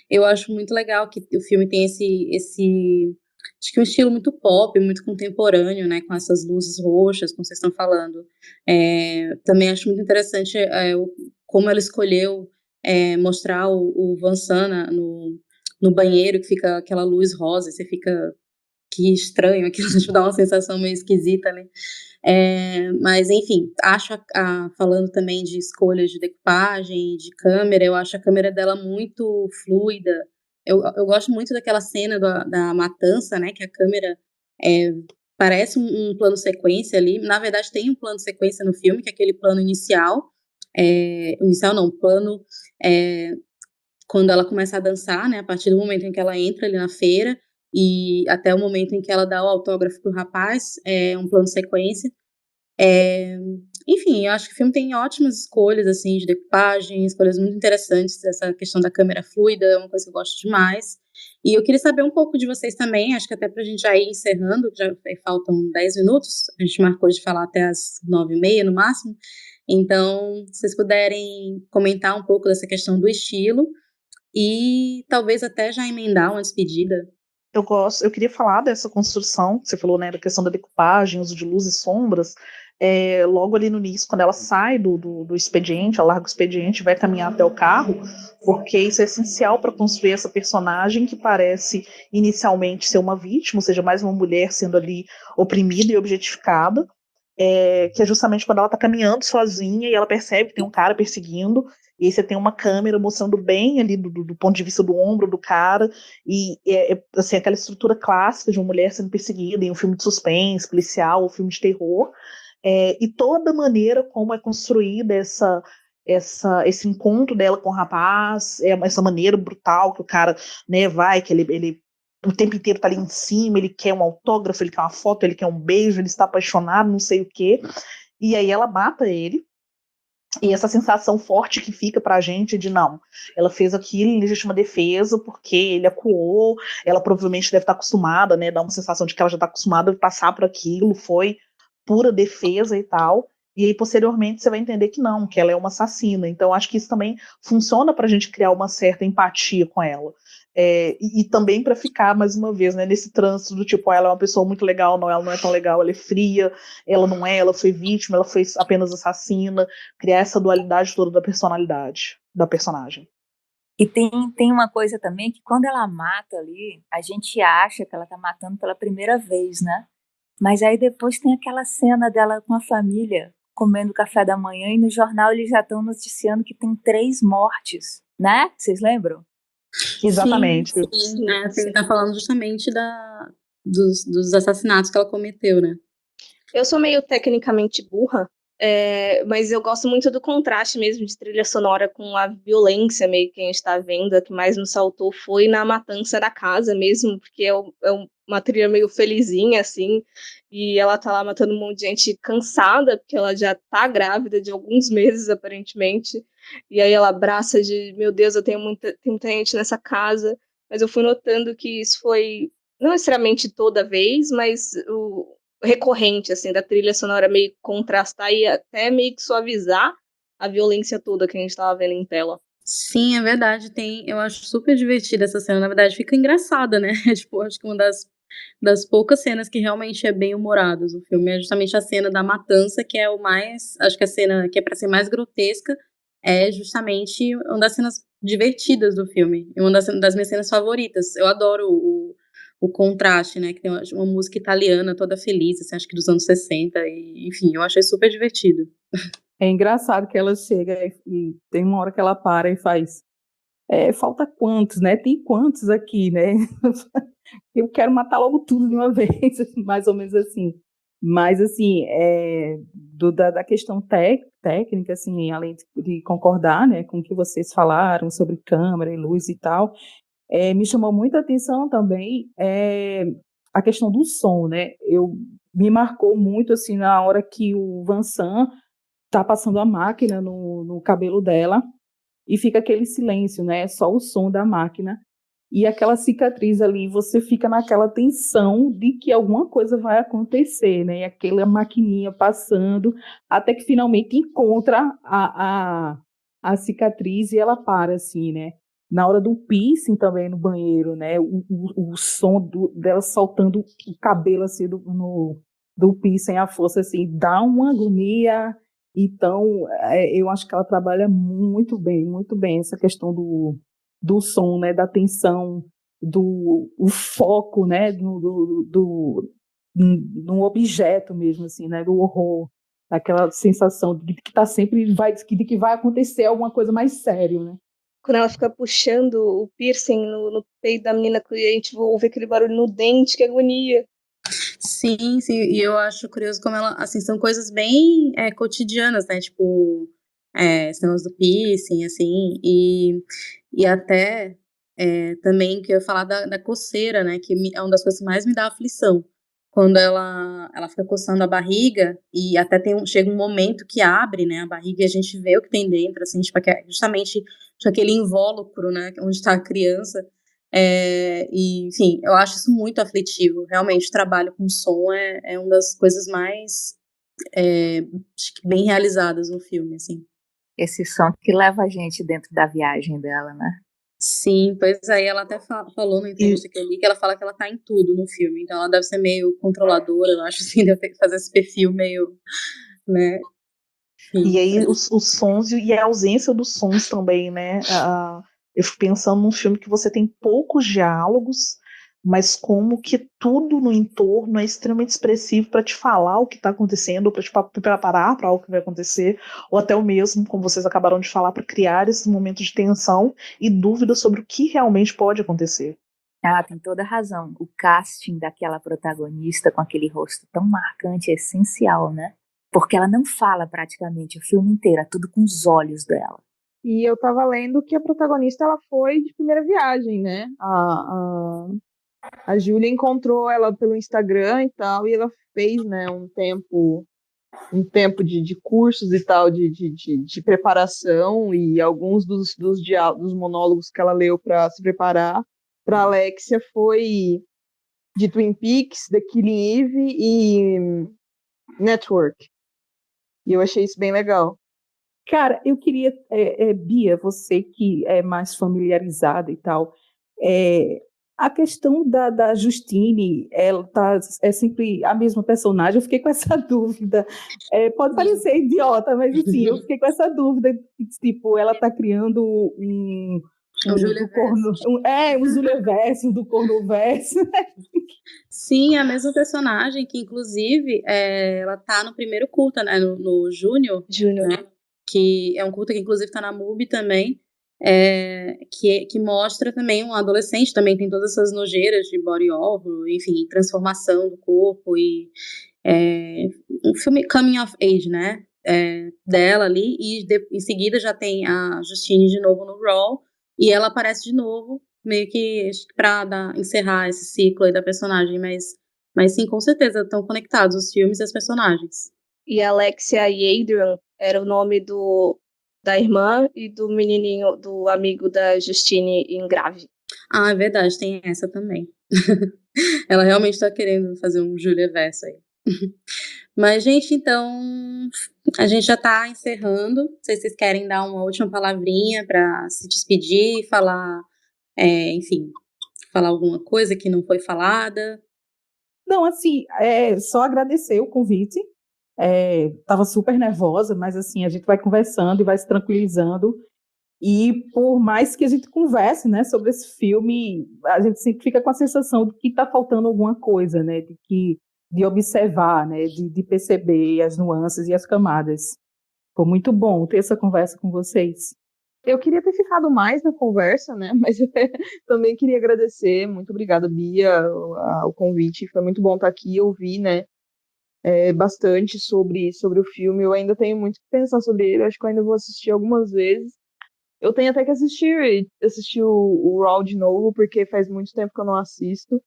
Eu acho muito legal que o filme tem acho que um estilo muito pop, muito contemporâneo, né? Com essas luzes roxas, como vocês estão falando. Também acho muito interessante como ela escolheu mostrar o Vansana no banheiro, que fica aquela luz rosa, e você fica, que estranho, aquilo dá uma sensação meio esquisita, né? Mas, enfim, acho, falando também de escolhas de decupagem, de câmera, eu acho a câmera dela muito fluida. Eu gosto muito daquela cena da matança, né? Que a câmera parece um plano sequência ali. Na verdade, tem um plano sequência no filme, que é aquele plano inicial. Inicial não, plano quando ela começa a dançar, né? A partir do momento em que ela entra ali na feira e até o momento em que ela dá o autógrafo pro rapaz, é um plano sequência. Enfim, eu acho que o filme tem ótimas escolhas, assim, de decupagem, escolhas muito interessantes. Essa questão da câmera fluida é uma coisa que eu gosto demais. E eu queria saber um pouco de vocês também, acho que até pra gente já ir encerrando, já faltam 10 minutos, a gente marcou de falar até as 9h30 no máximo. Então, se vocês puderem comentar um pouco dessa questão do estilo e talvez até já emendar uma despedida. Eu queria falar dessa construção, que você falou, né, da questão da decupagem, uso de luz e sombras. Logo ali no início, quando ela sai do expediente, ela larga o expediente e vai caminhar até o carro, porque isso é essencial para construir essa personagem que parece inicialmente ser uma vítima, ou seja, mais uma mulher sendo ali oprimida e objetificada, que é justamente quando ela está caminhando sozinha e ela percebe que tem um cara perseguindo, e aí você tem uma câmera mostrando bem ali do ponto de vista do ombro do cara, e assim, aquela estrutura clássica de uma mulher sendo perseguida em um filme de suspense, policial, ou filme de terror, e toda a maneira como é construída esse encontro dela com o rapaz, essa maneira brutal que o cara, né, vai, que ele o tempo inteiro tá ali em cima, ele quer um autógrafo, ele quer uma foto, ele quer um beijo, ele está apaixonado, não sei o quê, e aí ela mata ele. E essa sensação forte que fica pra gente de não, ela fez aquilo em legítima defesa porque ele acuou, ela provavelmente deve estar acostumada, né, dá uma sensação de que ela já está acostumada a passar por aquilo, foi pura defesa e tal, e aí posteriormente você vai entender que não, que ela é uma assassina. Então acho que isso também funciona pra gente criar uma certa empatia com ela. E também para ficar, mais uma vez, né, nesse trânsito do tipo, ela é uma pessoa muito legal, não, ela não é tão legal, ela é fria, ela não é, ela foi vítima, ela foi apenas assassina, criar essa dualidade toda da personalidade da personagem. E tem uma coisa também que quando ela mata ali, a gente acha que ela tá matando pela primeira vez, né? Mas aí depois tem aquela cena dela com a família comendo café da manhã e no jornal eles já estão noticiando que tem 3 mortes, né? Vocês lembram? Exatamente. Sim. Você está falando justamente dos assassinatos que ela cometeu, né? Eu sou meio tecnicamente burra, mas eu gosto muito do contraste mesmo de trilha sonora com a violência meio que a gente está vendo. A que mais nos saltou foi na matança da casa mesmo, porque uma trilha meio felizinha, assim, e ela tá lá matando um monte de gente cansada, porque ela já tá grávida de alguns meses, aparentemente, e aí ela abraça de, meu Deus, eu tenho muita gente nessa casa, mas eu fui notando que isso foi, não necessariamente toda vez, mas recorrente, assim, da trilha sonora meio contrastar e até meio que suavizar a violência toda que a gente tava vendo em tela. Sim, é verdade, eu acho super divertida essa cena, na verdade fica engraçada, né, tipo, acho que uma das poucas cenas que realmente é bem humoradas, o filme é justamente a cena da matança, que é acho que a cena que é pra ser mais grotesca, é justamente uma das cenas divertidas do filme, uma das minhas cenas favoritas. Eu adoro o contraste, né, que tem uma música italiana toda feliz, assim, acho que dos anos 60, e enfim, eu achei super divertido. É engraçado que ela chega e tem uma hora que ela para e faz, falta quantos, né? Tem quantos aqui, né? Eu quero matar logo tudo de uma vez, mais ou menos assim. Mas, assim, da questão técnica, assim, além de concordar, né, com o que vocês falaram sobre câmera e luz e tal, me chamou muita atenção também a questão do som, né? Me marcou muito, assim, na hora que o Vincent tá passando a máquina no cabelo dela e fica aquele silêncio, né? Só o som da máquina. e aquela cicatriz ali, você fica naquela tensão de que alguma coisa vai acontecer, né? E aquela maquininha passando, até que finalmente encontra a cicatriz e ela para, assim, né? Na hora do piercing também no banheiro, né? O som dela soltando o cabelo, assim, do piercing, a força, assim, dá uma agonia. Então, eu acho que ela trabalha muito bem essa questão do som, né, da tensão, o foco, né, no objeto mesmo, assim, né, do horror, aquela sensação de que tá sempre de que vai acontecer alguma coisa mais sério, né? Quando ela fica puxando o piercing no peito da menina, que a gente ouve aquele barulho no dente, que agonia. Sim, sim, e eu acho curioso como ela, assim, são coisas bem cotidianas, né, tipo, esse negócio do piercing, assim, e até também que eu ia falar da coceira, né, que é uma das coisas que mais me dá aflição, quando ela fica coçando a barriga, e até chega um momento que abre, né, a barriga e a gente vê o que tem dentro, assim, tipo, justamente aquele invólucro, né, onde está a criança. E, enfim, eu acho isso muito aflitivo. Realmente, o trabalho com som é uma das coisas mais acho que bem realizadas no filme, assim. Esse som que leva a gente dentro da viagem dela, né? Sim, pois aí ela até falou na entrevista que eu li que ela fala que ela tá em tudo no filme, então ela deve ser meio controladora, eu acho, assim, deve ter que fazer esse perfil meio, né? E aí os sons e a ausência dos sons também, né? Eu fico pensando num filme que você tem poucos diálogos, mas como que tudo no entorno é extremamente expressivo para te falar o que está acontecendo, para te preparar para algo que vai acontecer, ou até o mesmo, como vocês acabaram de falar, para criar esses momentos de tensão e dúvida sobre o que realmente pode acontecer. Ah, tem toda razão. O casting daquela protagonista com aquele rosto tão marcante é essencial, né? Porque ela não fala praticamente o filme inteiro, é tudo com os olhos dela. E eu tava lendo que a protagonista ela foi de primeira viagem, né? A Júlia encontrou ela pelo Instagram e tal, e ela fez, né, um tempo de cursos e tal, de preparação, e alguns dos monólogos que ela leu para se preparar para Alexia foi de Twin Peaks, The Killing Eve e Network. E eu achei isso bem legal. Cara, eu queria, Bia, você que é mais familiarizada e tal, a questão da Justine, ela é sempre a mesma personagem, eu fiquei com essa dúvida. Pode parecer idiota, mas assim, eu fiquei com essa dúvida, tipo, ela está criando um Juliaverso do Cornoverso. Sim, é a mesma personagem que, inclusive, ela tá no primeiro curta, né, no Júnior, né, que é um curta que, inclusive, tá na MUBI também, que mostra também um adolescente, também tem todas essas nojeiras de body horror, enfim, transformação do corpo, e um filme coming of age, né, dela ali, e em seguida já tem a Justine de novo no Raw, e ela aparece de novo, meio que pra encerrar esse ciclo aí da personagem, mas sim, com certeza, estão conectados os filmes e as personagens. E Alexia e Adrian era o nome da irmã e do menininho, do amigo da Justine em Grave. Ah, é verdade, tem essa também. Ela realmente tá querendo fazer um Juliaverso aí. Mas, gente, então, a gente já tá encerrando. Não sei se vocês querem dar uma última palavrinha para se despedir, falar, enfim, falar alguma coisa que não foi falada. Não, assim, só agradecer o convite. Estava super nervosa, mas assim, a gente vai conversando e vai se tranquilizando. E por mais que a gente converse, né, sobre esse filme, a gente sempre fica com a sensação de que está faltando alguma coisa, né, de observar, né, de perceber as nuances e as camadas. Foi muito bom ter essa conversa com vocês. Eu queria ter ficado mais na conversa, né? Mas eu também queria agradecer. Muito obrigada, Bia, o convite. Foi muito bom estar aqui e ouvir, né? Bastante sobre o filme. Eu ainda tenho muito que pensar sobre ele. Acho que eu ainda vou assistir algumas vezes. Eu tenho até que assistir o Raw de novo, porque faz muito tempo que eu não assisto.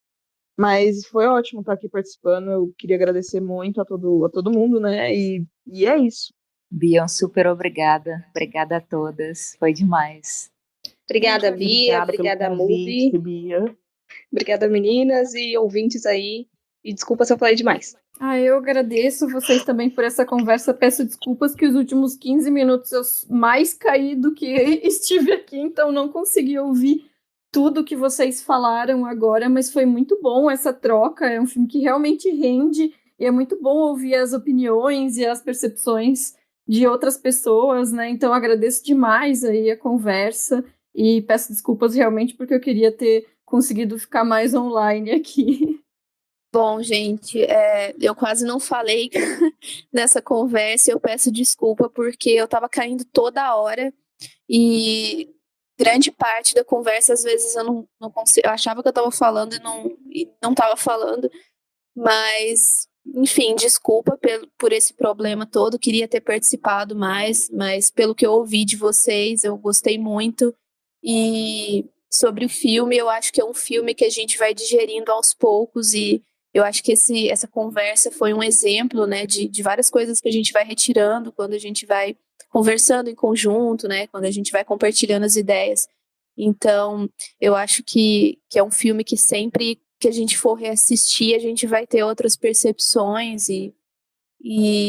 Mas foi ótimo estar aqui participando. Eu queria agradecer muito a todo mundo, né? E é isso. Bia, super obrigada. Obrigada a todas. Foi demais. Obrigada, Bia. Obrigada, Mubi. Bia. Obrigada, meninas e ouvintes aí. E desculpa se eu falei demais. Eu agradeço vocês também por essa conversa. Peço desculpas que os últimos 15 minutos eu mais caí do que estive aqui, então não consegui ouvir tudo que vocês falaram agora, mas foi muito bom essa troca. É um filme que realmente rende e é muito bom ouvir as opiniões e as percepções de outras pessoas, né? Então agradeço demais aí a conversa e peço desculpas realmente porque eu queria ter conseguido ficar mais online aqui. Bom, gente, eu quase não falei nessa conversa. Eu peço desculpa porque eu tava caindo toda hora e grande parte da conversa, às vezes, eu não consigo. Eu achava que eu tava falando e não tava falando, mas, enfim, desculpa por esse problema todo. Queria ter participado mais, mas pelo que eu ouvi de vocês, eu gostei muito. E sobre o filme, eu acho que é um filme que a gente vai digerindo aos poucos e eu acho que essa conversa foi um exemplo, né, de várias coisas que a gente vai retirando quando a gente vai conversando em conjunto, né, quando a gente vai compartilhando as ideias. Então, eu acho que é um filme que sempre que a gente for reassistir, a gente vai ter outras percepções e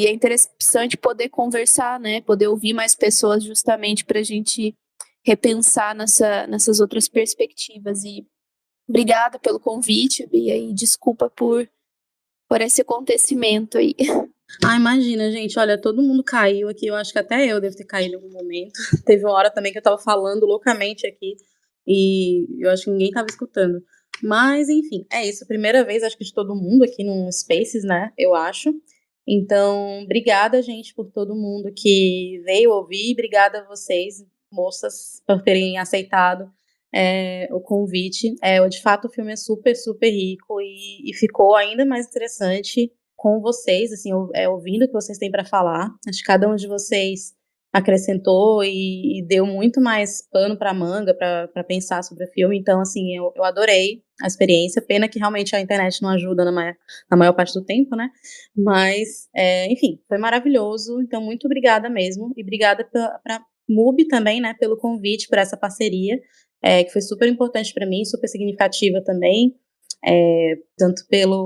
é interessante poder conversar, né, poder ouvir mais pessoas justamente para a gente repensar nessas outras perspectivas. E obrigada pelo convite, Bia, e desculpa por esse acontecimento aí. Imagina, gente, olha, todo mundo caiu aqui, eu acho que até eu devo ter caído em algum momento. Teve uma hora também que eu tava falando loucamente aqui e eu acho que ninguém tava escutando. Mas, enfim, é isso, primeira vez, acho que de todo mundo aqui no Spaces, né, eu acho. Então, obrigada, gente, por todo mundo que veio ouvir, obrigada a vocês, moças, por terem aceitado o convite. De fato, o filme é super, super rico e ficou ainda mais interessante com vocês, assim, ouvindo o que vocês têm para falar. Acho que cada um de vocês acrescentou e deu muito mais pano para manga para pensar sobre o filme. Então, assim, eu adorei a experiência. Pena que realmente a internet não ajuda na maior parte do tempo, né? Mas, enfim, foi maravilhoso. Então, muito obrigada mesmo. E obrigada para Mubi também, né, pelo convite, por essa parceria, que foi super importante para mim, super significativa também, tanto pelo